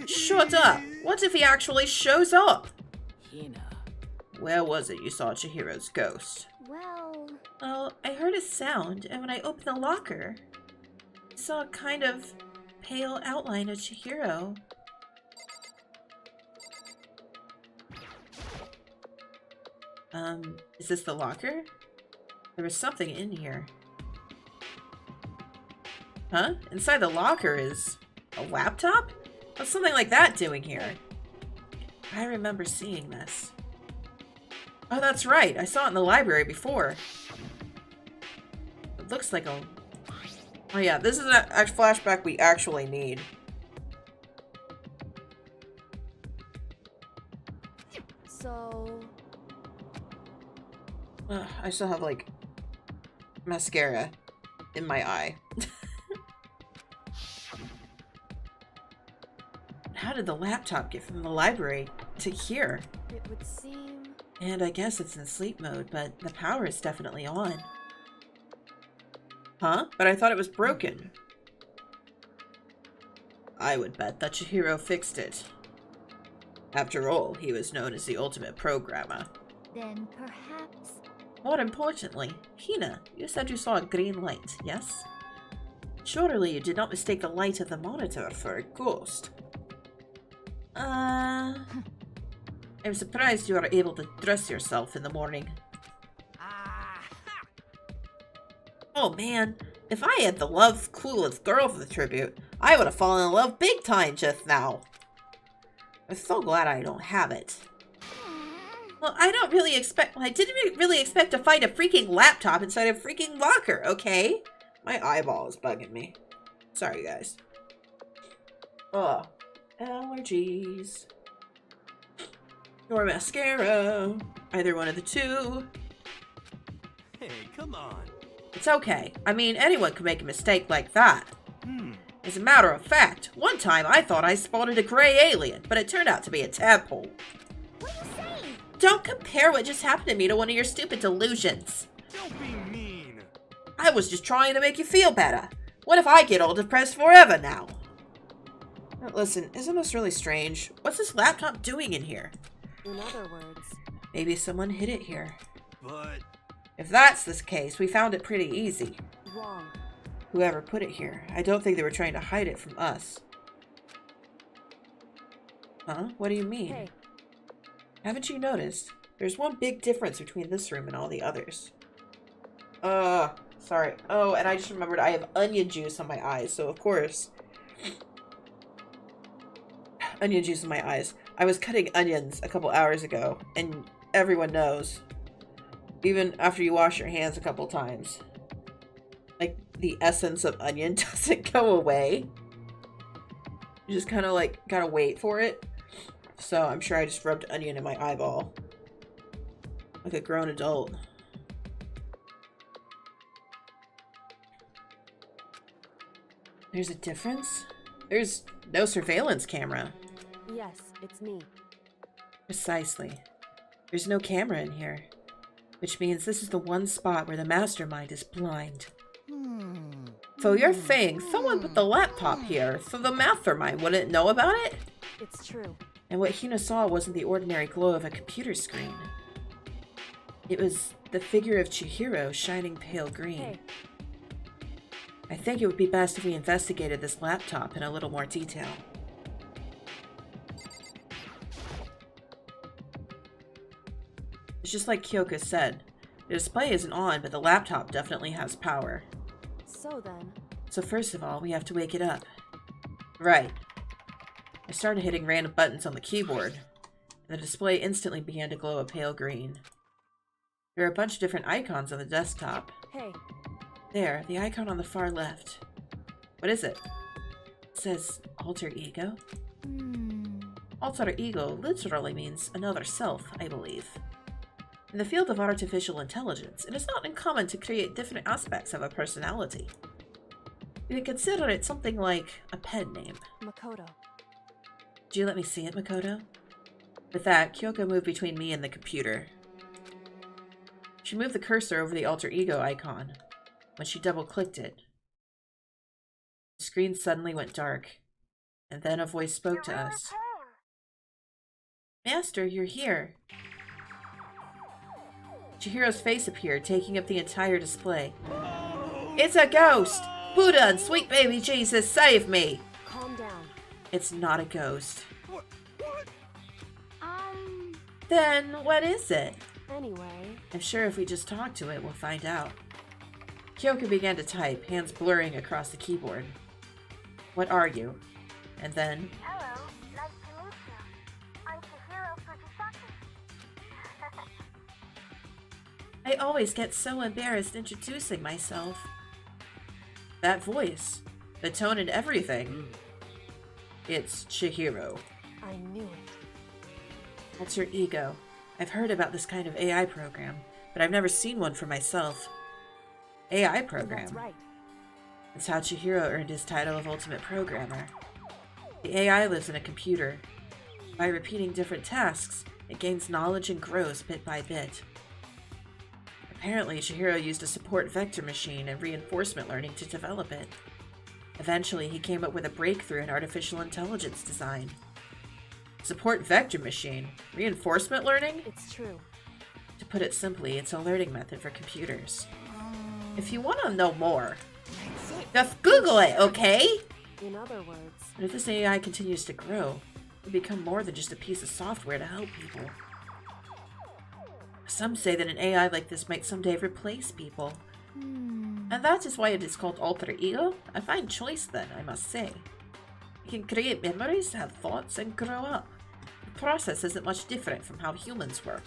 Shut up. What if he actually shows up? Hina. Where was it you saw Chihiro's ghost? well, I heard a sound, and when I opened the locker, I saw a kind of pale outline of Chihiro. Is this the locker? There was something in here. Huh? Inside the locker is a laptop? What's something like that doing here? I remember seeing this. Oh, that's right. I saw it in the library before. It looks like a... Oh yeah, this is a flashback we actually need. so... I still have, like, mascara in my eye. How did the laptop get from the library to here? It would seem... And I guess it's in sleep mode, but the power is definitely on. Huh? But I thought it was broken. I would bet that Chihiro fixed it. After all, he was known as the ultimate programmer. Then perhaps... More importantly, Hina, you said you saw a green light, yes? Surely you did not mistake the light of the monitor for a ghost. I'm surprised you are able to dress yourself in the morning. Oh man, if I had the love coolest girl for the tribute, I would have fallen in love big time just now. I'm so glad I don't have it. Well, I didn't really expect to find a freaking laptop inside a freaking locker, okay? My eyeball is bugging me. Sorry, guys. Ugh. Allergies. Or mascara. Either one of the two. Hey, come on. It's okay. I mean, anyone could make a mistake like that. As a matter of fact, one time I thought I spotted a gray alien, but it turned out to be a tadpole. What are you saying? Don't compare what just happened to me to one of your stupid delusions. Don't be mean. I was just trying to make you feel better. What if I get all depressed forever now? Listen, isn't this really strange? What's this laptop doing in here? In other words, Maybe someone hid it here. But If that's the case, we found it pretty easy. wrong. Whoever put it here, I don't think they were trying to hide it from us. Huh? What do you mean? Hey, Haven't you noticed? There's one big difference between this room and all the others. Sorry. Oh, and I just remembered I have onion juice on my eyes, so of course. Onion juice in my eyes. I was cutting onions a couple hours ago, and everyone knows. Even after you wash your hands a couple times. Like, the essence of onion doesn't go away. You just kind of, like, gotta wait for it. So I'm sure I just rubbed onion in my eyeball. Like a grown adult. There's a difference? There's no surveillance camera. yes, it's me. Precisely. There's no camera in here, which means this is the one spot where the mastermind is blind. So you're saying someone put the laptop here so the mastermind wouldn't know about it? It's true. And what Hina saw wasn't the ordinary glow of a computer screen. It was the figure of Chihiro shining pale green. Hey. I think it would be best if we investigated this laptop in a little more detail. It's just like Kyoko said. The display isn't on, but the laptop definitely has power. So then... So first of all, we have to wake it up. Right. I started hitting random buttons on the keyboard, and the display instantly began to glow a pale green. There are a bunch of different icons on the desktop. Hey. There, the icon on the far left. What is it? It says alter ego. Alter ego literally means another self, I believe. In the field of artificial intelligence, it is not uncommon to create different aspects of a personality. You can consider it something like a pen name. Makoto. Do you let me see it, Makoto? With that, Kyoko moved between me and the computer. She moved the cursor over the alter ego icon. When she double-clicked it, the screen suddenly went dark, and then a voice spoke to us. Master, you're here. Chihiro's face appeared, taking up the entire display. It's a ghost! Buddha and sweet baby Jesus, save me! Calm down. It's not a ghost. What? Then what is it? Anyway... I'm sure if we just talk to it, we'll find out. Kyoko began to type, hands blurring across the keyboard. What are you? And then... Hello, nice to meet you. I'm Chihiro Fujisaki. I always get so embarrassed introducing myself. That voice, the tone and everything. It's Chihiro. I knew it. Alter ego. I've heard about this kind of AI program, but I've never seen one for myself. AI program? That's right. That's how Chihiro earned his title of Ultimate Programmer. The AI lives in a computer. By repeating different tasks, it gains knowledge and grows bit by bit. Apparently, Chihiro used a support vector machine and reinforcement learning to develop it. Eventually, he came up with a breakthrough in artificial intelligence design. Support vector machine? Reinforcement learning? It's true. To put it simply, it's a learning method for computers. If you want to know more, just Google it, okay? In other words... But if this AI continues to grow, it'll become more than just a piece of software to help people. Some say that an AI like this might someday replace people. And that is why it is called alter ego. A fine choice then, I must say. It can create memories, have thoughts, and grow up. The process isn't much different from how humans work.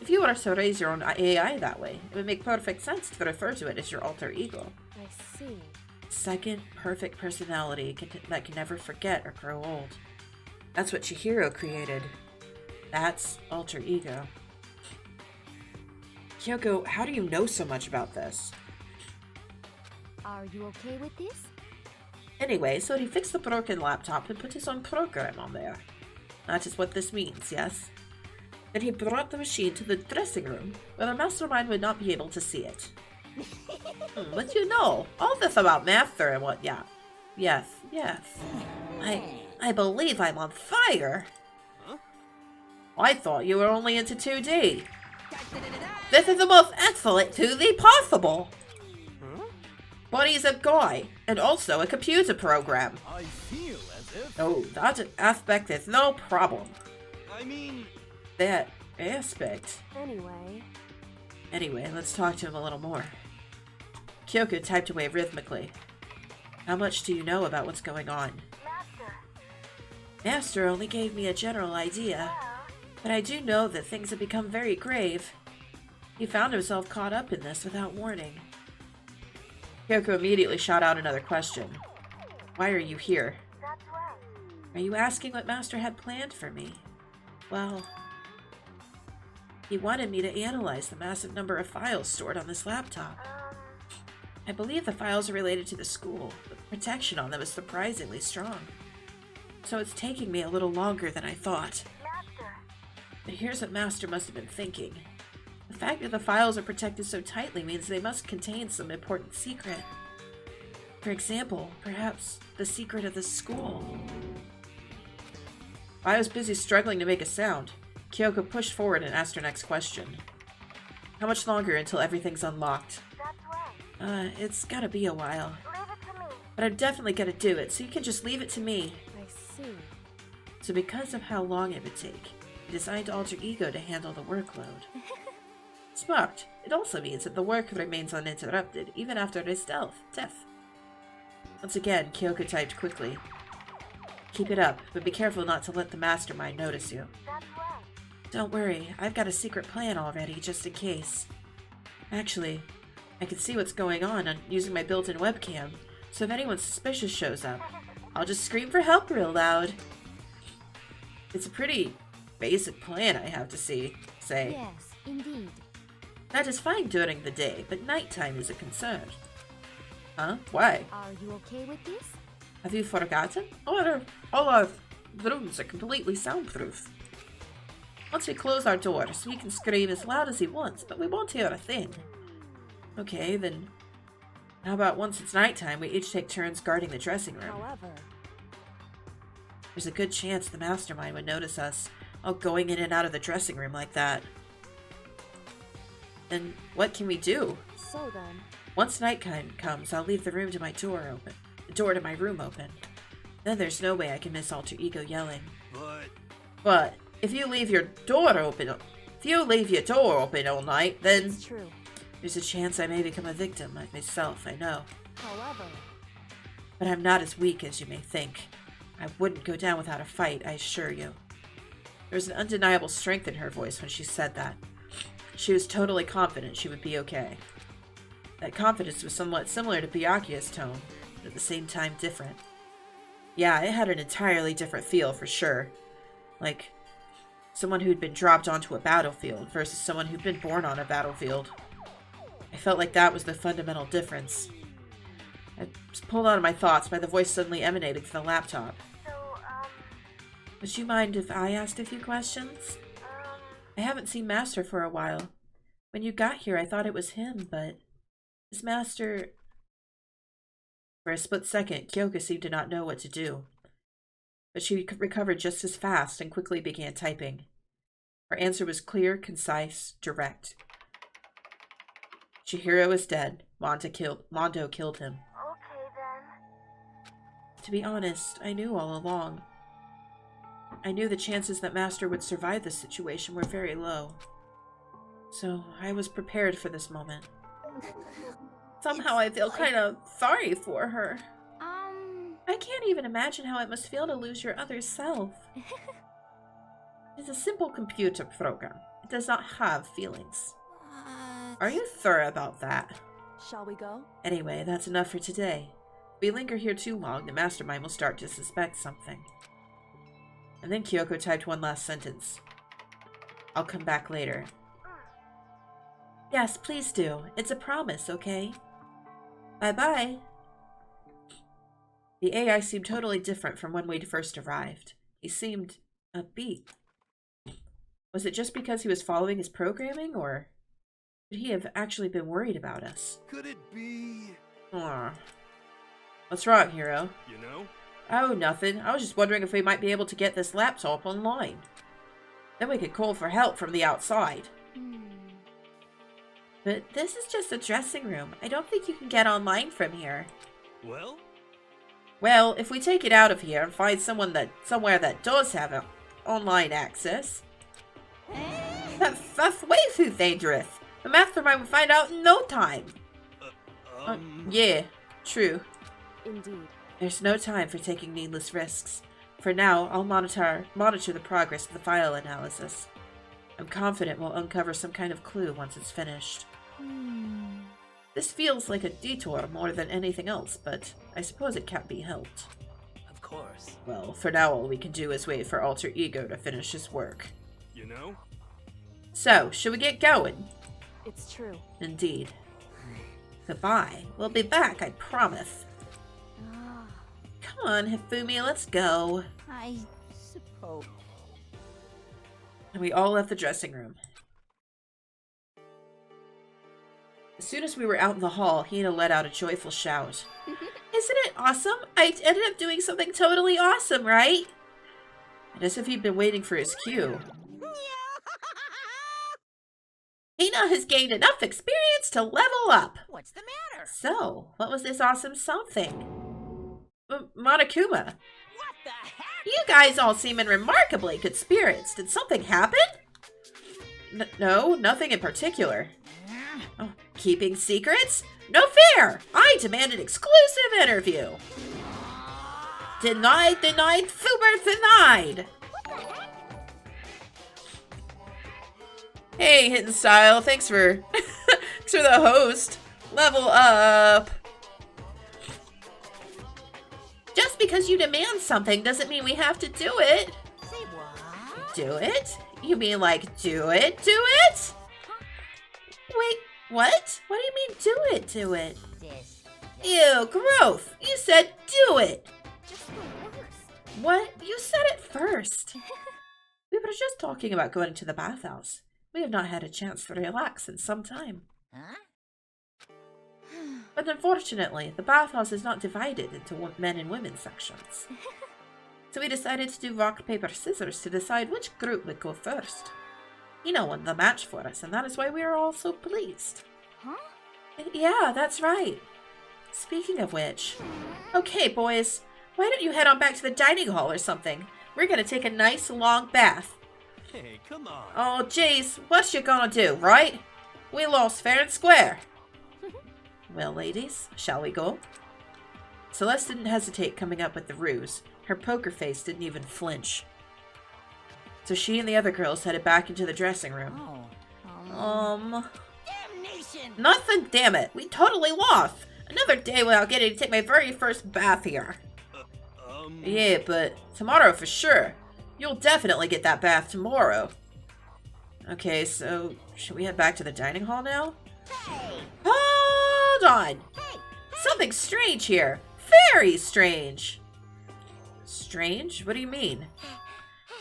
If you were to raise your own AI that way, it would make perfect sense to refer to it as your alter ego. I see. Second, perfect personality that can never forget or grow old. That's what Chihiro created. That's alter ego. Kyoko, how do you know so much about this? Are you okay with this? Anyway, so he fixed the broken laptop and put his own program on there. That is what this means, yes? Then he brought the machine to the dressing room, where the mastermind would not be able to see it. But you know, all this about master and what, yeah. Yes. I believe I'm on fire. Huh? I thought you were only into 2D. This is the most excellent 2D possible. Huh? But he's a guy, and also a computer program. I feel as if... Oh, that aspect is no problem. I mean... That aspect. Anyway, Let's talk to him a little more. Kyoko typed away rhythmically. How much do you know about what's going on? Master only gave me a general idea, but I do know that things have become very grave. He found himself caught up in this without warning. Kyoko immediately shot out another question. Why are you here? That's right. Are you asking what Master had planned for me? Well, he wanted me to analyze the massive number of files stored on this laptop. I believe the files are related to the school, but the protection on them is surprisingly strong. So it's taking me a little longer than I thought. Master, But here's what Master must have been thinking. The fact that the files are protected so tightly means they must contain some important secret. For example, perhaps the secret of the school. I was busy struggling to make a sound. Kyoko pushed forward and asked her next question. How much longer until everything's unlocked? That's right. It's gotta be a while. Leave it to me. But I'm definitely gonna do it, so you can just leave it to me. I see. So because of how long it would take, he designed Alter Ego to handle the workload. Smart. It also means that the work remains uninterrupted, even after his death. Once again, Kyoko typed quickly. Keep it up, but be careful not to let the mastermind notice you. That's right. Don't worry, I've got a secret plan already, just in case. Actually, I can see what's going on using my built-in webcam, so if anyone suspicious shows up, I'll just scream for help real loud. It's a pretty basic plan, I have to say. Yes, indeed. That is fine during the day, but nighttime is a concern. Huh? Why? Are you okay with this? Have you forgotten? All our rooms are completely soundproof. Once we close our doors, we can scream as loud as he wants, but we won't hear a thing. Okay, then how about once it's nighttime, we each take turns guarding the dressing room? However, There's a good chance the mastermind would notice us all going in and out of the dressing room like that. Then what can we do? so then, Once nighttime comes, I'll leave the door to my room open. Then there's no way I can miss Alter Ego yelling. But if you leave your door open all night, then it's true. there's a chance I may become a victim myself, I know. However, But I'm not as weak as you may think. I wouldn't go down without a fight, I assure you. There was an undeniable strength in her voice when she said that. She was totally confident she would be okay. That confidence was somewhat similar to Byakuya's tone, but at the same time different. Yeah, it had an entirely different feel for sure. Like someone who'd been dropped onto a battlefield versus someone who'd been born on a battlefield. I felt like that was the fundamental difference. I was pulled out of my thoughts by the voice suddenly emanating from the laptop. So, Would you mind if I asked a few questions? I haven't seen Master for a while. When you got here, I thought it was him, but... Is Master... For a split second, Kyoko seemed to not know what to do. But she recovered just as fast and quickly began typing. Her answer was clear, concise, direct. Chihiro is dead. Mondo killed him. okay then. To be honest, I knew all along. I knew the chances that Master would survive this situation were very low. So, I was prepared for this moment. Somehow I feel kind of sorry for her. I can't even imagine how it must feel to lose your other self. It's a simple computer program. It does not have feelings. Are you thorough about that? shall we go? Anyway, that's enough for today. If we linger here too long, the mastermind will start to suspect something. And then Kyoko typed one last sentence. I'll come back later. Yes, please do. It's a promise, okay? Bye-bye. The AI seemed totally different from when we'd first arrived. He seemed upbeat. Was it just because he was following his programming, or could he have actually been worried about us? Could it be? Aw. What's wrong, Hiro? You know? Oh, nothing. I was just wondering if we might be able to get this laptop online. Then we could call for help from the outside. But this is just a dressing room. I don't think you can get online from here. Well? Well, if we take it out of here and find somewhere that does have online access, that's way too dangerous. The mastermind will find out in no time. Yeah, true. Indeed. There's no time for taking needless risks. For now, I'll monitor the progress of the file analysis. I'm confident we'll uncover some kind of clue once it's finished. This feels like a detour more than anything else, but I suppose it can't be helped. Of course. Well, for now all we can do is wait for Alter Ego to finish his work. You know? So, should we get going? It's true. Indeed. Goodbye. We'll be back, I promise. Come on, Hifumi, let's go. I suppose. And we all left the dressing room. As soon as we were out in the hall, Hina let out a joyful shout. Isn't it awesome? I ended up doing something totally awesome, right? And as if he'd been waiting for his cue. Hina has gained enough experience to level up. What's the matter? So, what was this awesome something? Monokuma. What the heck? You guys all seem in remarkably good spirits. Did something happen? No, nothing in particular. Oh, keeping secrets? No fair! I demand an exclusive interview. Denied, Fuber denied! Hey, Hidden Style, thanks for thanks for the host. Level up. Just because you demand something doesn't mean we have to do it. Say what? Do it? You mean like do it? Do it? Wait, what? What do you mean do it? Do it? This. Ew, growth! You said do it! Just the worst. What? You said it first. We were just talking about going to the bathhouse. We have not had a chance to relax in some time. Huh? But unfortunately, the bathhouse is not divided into men and women sections. So we decided to do rock, paper, scissors to decide which group would go first. Hina won the match for us, and that is why we are all so pleased. Huh? Yeah, that's right. Speaking of which... Okay, boys. Why don't you head on back to the dining hall or something? We're gonna take a nice long bath. Hey, come on. Oh, jeez. What you gonna do, right? We lost fair and square. Well, ladies, shall we go? Celeste didn't hesitate coming up with the ruse. Her poker face didn't even flinch. So she and the other girls headed back into the dressing room. Oh. Damnation! Nothing, damn it. We totally lost. Another day without getting to take my very first bath here. Yeah, but tomorrow for sure. You'll definitely get that bath tomorrow. Okay, so should we head back to the dining hall now? Hey! Hold on. Hey! Something strange here. Very strange. Strange? What do you mean?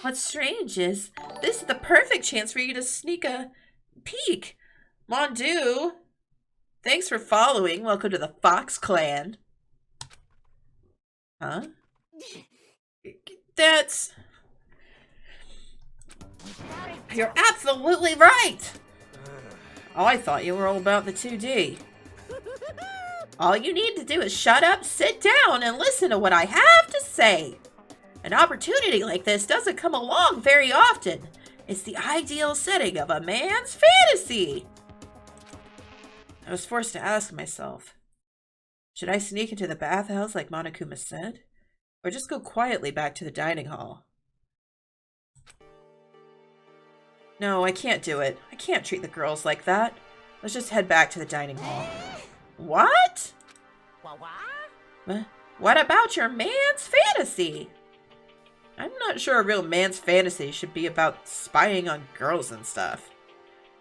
What's strange is this is the perfect chance for you to sneak a peek. Mondu, thanks for following. Welcome to the Fox Clan. Huh? That's... You're absolutely right! Oh, I thought you were all about the 2D. All you need to do is shut up, sit down, and listen to what I have to say. An opportunity like this doesn't come along very often. It's the ideal setting of a man's fantasy. I was forced to ask myself, should I sneak into the bathhouse like Monokuma said? Or just go quietly back to the dining hall? No, I can't do it. I can't treat the girls like that. Let's just head back to the dining hall. What? What? What about your man's fantasy? I'm not sure a real man's fantasy should be about spying on girls and stuff.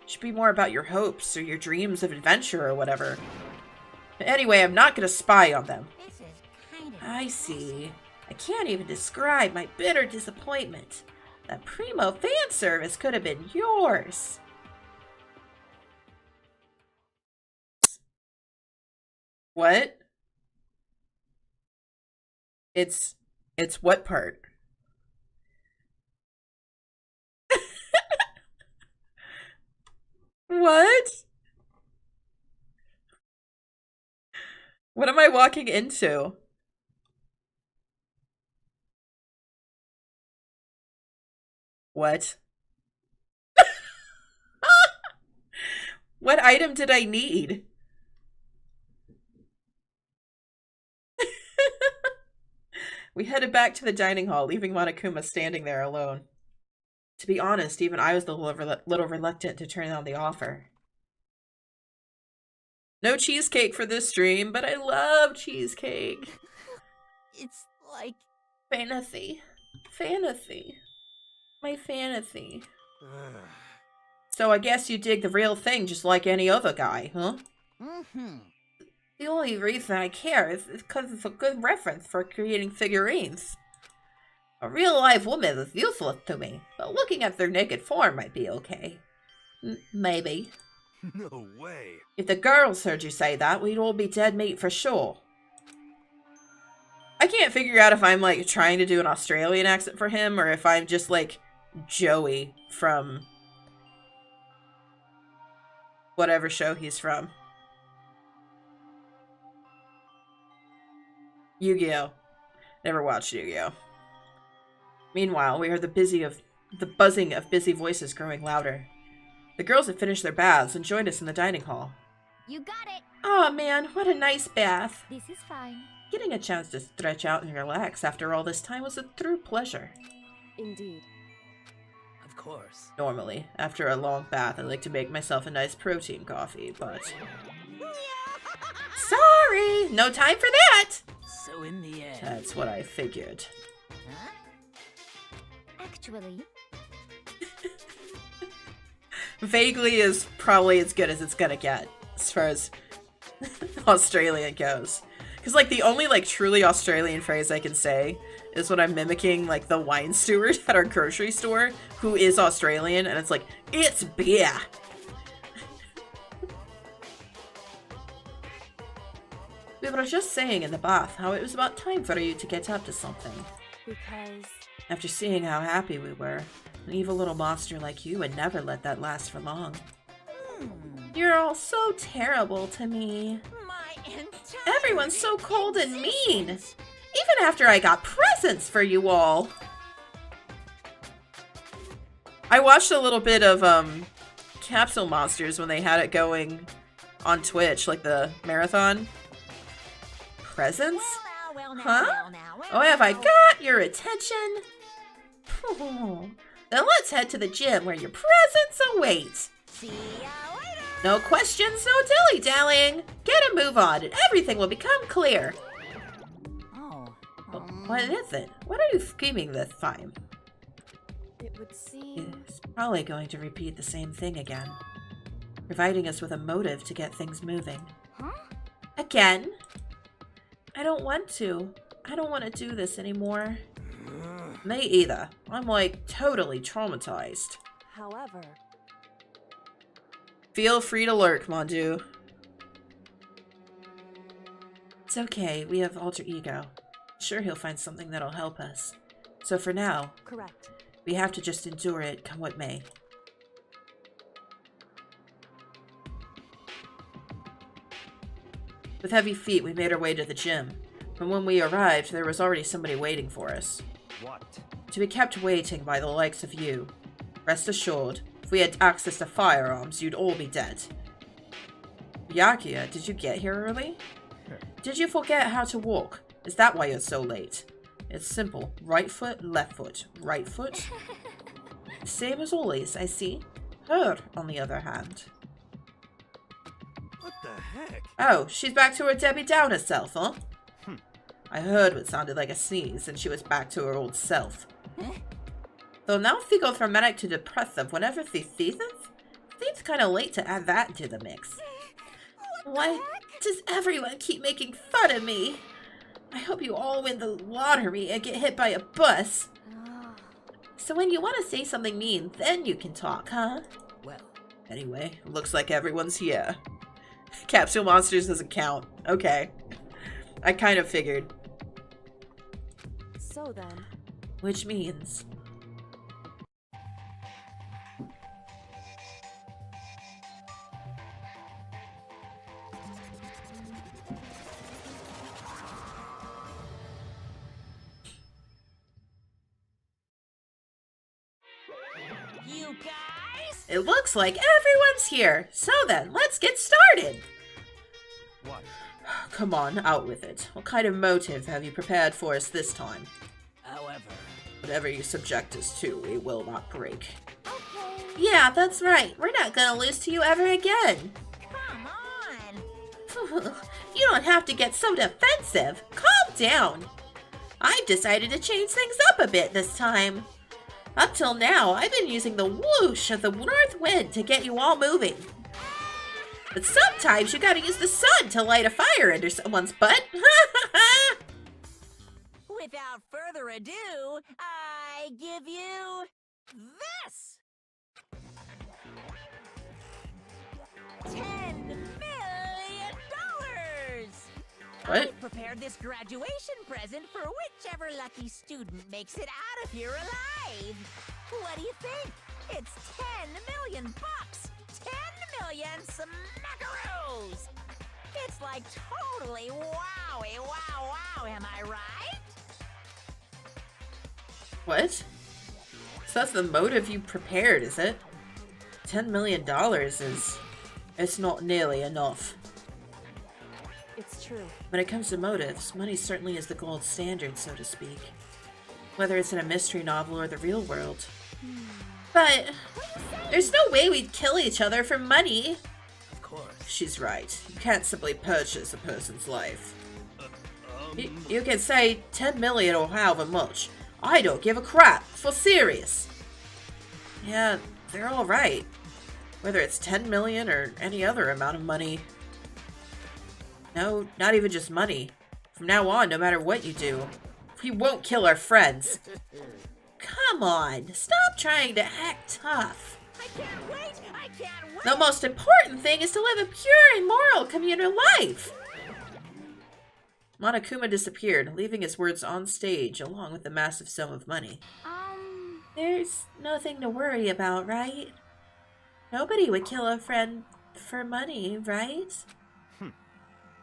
It should be more about your hopes or your dreams of adventure or whatever. Anyway, I'm not going to spy on them. This is kind of... I see. I can't even describe my bitter disappointment. That primo fan service could have been yours. What? It's what part? What? What am I walking into? What? What item did I need? We headed back to the dining hall, leaving Monokuma standing there alone. To be honest, even I was a little reluctant to turn down the offer. No cheesecake for this stream, but I love cheesecake. It's like... Fantasy. Fantasy. My fantasy. So I guess you dig the real thing just like any other guy, huh? Mm-hmm. The only reason I care is because it's a good reference for creating figurines. A real live woman is useless to me, but looking at their naked form might be okay. Maybe. No way. If the girls heard you say that, we'd all be dead meat for sure. I can't figure out if I'm, like, trying to do an Australian accent for him, or if I'm just, like, Joey from whatever show he's from. Yu-Gi-Oh! Never watched Yu-Gi-Oh! Meanwhile, we heard the buzzing of busy voices growing louder. The girls had finished their baths and joined us in the dining hall. You got it. Aw, man, what a nice bath. This is fine. Getting a chance to stretch out and relax after all this time was a true pleasure. Indeed. Of course. Normally, after a long bath, I like to make myself a nice protein coffee, but... Sorry! No time for that! So in the end... That's what I figured. Huh? Actually, Vaguely is probably as good as it's gonna get, as far as Australian goes. Because, like, the only, like, truly Australian phrase I can say is when I'm mimicking, like, the wine steward at our grocery store, who is Australian, and it's like, it's beer! We were just saying in the bath how it was about time for you to get up to something. Because... After seeing how happy we were, an evil little monster like you would never let that last for long. You're all so terrible to me. My entire Everyone's so cold and mean! Even after I got presents for you all! I watched a little bit of, Capsule Monsters when they had it going on Twitch, like the marathon. Presents? Huh? Oh, have I got your attention? Then let's head to the gym where your presents await. See ya later. No questions, no dilly-dallying. Get a move on and everything will become clear. Oh. What is it? What are you scheming this time? it would seem... It's probably going to repeat the same thing again. Providing us with a motive to get things moving. huh? Again? I don't want to. I don't want to do this anymore. Me either. I'm, like, totally traumatized. However, Feel free to lurk, Mondu. It's okay. We have alter ego. Sure, he'll find something that'll help us. So for now, correct. we have to just endure it, come what may. With heavy feet, we made our way to the gym. But when we arrived, there was already somebody waiting for us. What? To be kept waiting by the likes of you. Rest assured, if we had access to firearms, you'd all be dead. Byakuya, did you get here early? Did you forget how to walk? Is that why you're so late? It's simple. Right foot, left foot. Right foot. Same as always, I see. Her, on the other hand. What the heck? Oh, she's back to her Debbie Downer self, huh? I heard what sounded like a sneeze, and she was back to her old self. Though now feel dramatic to depressive whenever she seasons, seems kinda late to add that into the mix. Why does everyone keep making fun of me? I hope you all win the lottery and get hit by a bus. Ah, So when you want to say something mean, then you can talk, huh? Well, Anyway, looks like everyone's here. Capsule Monsters doesn't count. Okay. I kind of figured. So then, Which means... you guys? It looks like everyone's here. So then, let's get started. What? Come on, out with it. What kind of motive have you prepared for us this time? However, Whatever you subject us to, we will not break. okay. Yeah, that's right. We're not gonna lose to you ever again. come on. You don't have to get so defensive. Calm down. I've decided to change things up a bit this time. Up till now, I've been using the whoosh of the north wind to get you all moving. But sometimes you gotta use the sun to light a fire under someone's butt. Without further ado, I give you this! $10 million! What? I prepared this graduation present for whichever lucky student makes it out of here alive. What do you think? It's 10 million bucks! 10 million smackaroos! It's like totally wowie, wow, wow, am I right? What? So that's the motive you prepared, is it? $10 million is... It's not nearly enough. It's true. When it comes to motives, money certainly is the gold standard, so to speak. Whether it's in a mystery novel or the real world. But there's no way we'd kill each other for money. Of course. She's right. You can't simply purchase a person's life. You can say 10 million or however much. I don't give a crap. For serious. Yeah, they're all right. Whether it's 10 million or any other amount of money. No, not even just money. From now on, no matter what you do, we won't kill our friends. Come on, stop trying to act tough. I can't wait! I can't wait! The most important thing is to live a pure and moral communal life. Monokuma disappeared, leaving his words on stage along with the massive sum of money. There's nothing to worry about, right? Nobody would kill a friend for money, right?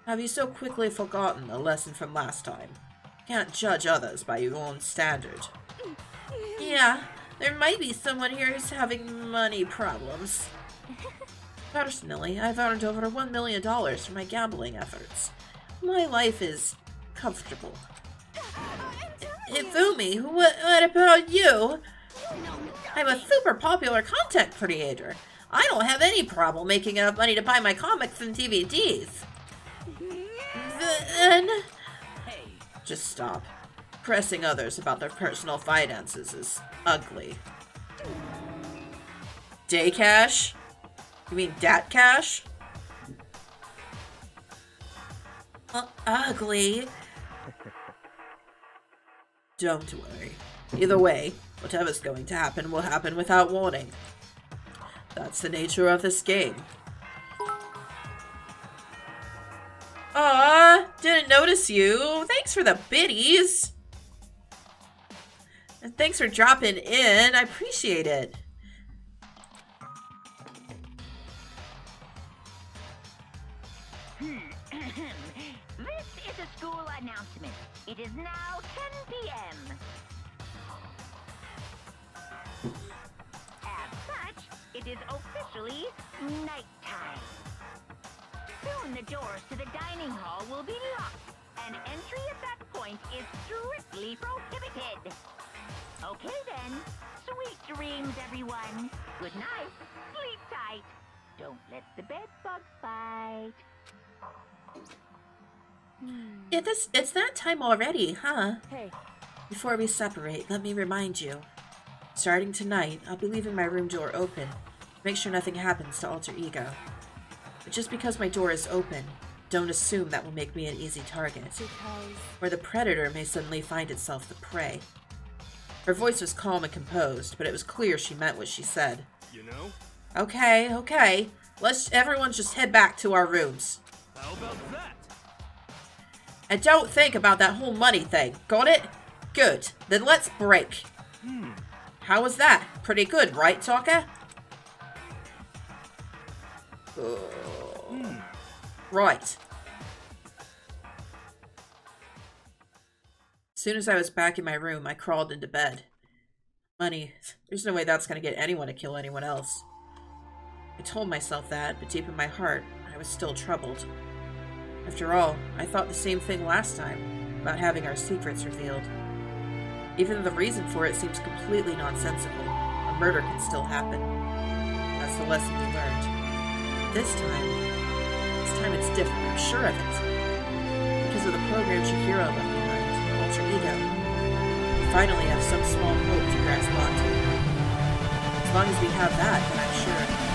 Have you so quickly forgotten the lesson from last time? Can't judge others by your own standard. Yeah, there might be someone here who's having money problems. Personally, I've earned over $1 million from my gambling efforts. My life is comfortable. Ifumi, what about you? I'm a super popular content creator. I don't have any problem making enough money to buy my comics and DVDs. Then... Just stop. Pressing others about their personal finances is ugly. Day cash? You mean dat cash? Ugly. Don't worry. Either way, whatever's going to happen will happen without warning. That's the nature of this game. Aw, didn't notice you. Thanks for the biddies. And thanks for dropping in. I appreciate it. This is a school announcement. It is now 10 p.m. As such, it is officially nighttime. Soon the doors to the dining hall will be locked, and entry at that point is strictly prohibited. Okay then, sweet dreams everyone. Good night, sleep tight. Don't let the bed bug bite. It's that time already, huh? Hey, Before we separate, let me remind you. Starting tonight, I'll be leaving my room door open. Make sure nothing happens to Alter Ego. But just because my door is open, don't assume that will make me an easy target. because... Where the predator may suddenly find itself the prey. Her voice was calm and composed, but it was clear she meant what she said. You know? Okay. Let's everyone just head back to our rooms. How about that? And don't think about that whole money thing. Got it? Good. Then let's break. How was that? Pretty good, right, Sokka? Right. As soon as I was back in my room, I crawled into bed. Money. There's no way that's going to get anyone to kill anyone else. I told myself that, but deep in my heart, I was still troubled. After all, I thought the same thing last time, about having our secrets revealed. Even though the reason for it seems completely nonsensical, a murder can still happen. That's the lesson we learned. This time it's different, I'm sure of it. Because of the program Chihiro left behind, Alter Ego. We finally have some small hope to grasp onto. As long as we have that, then I'm sure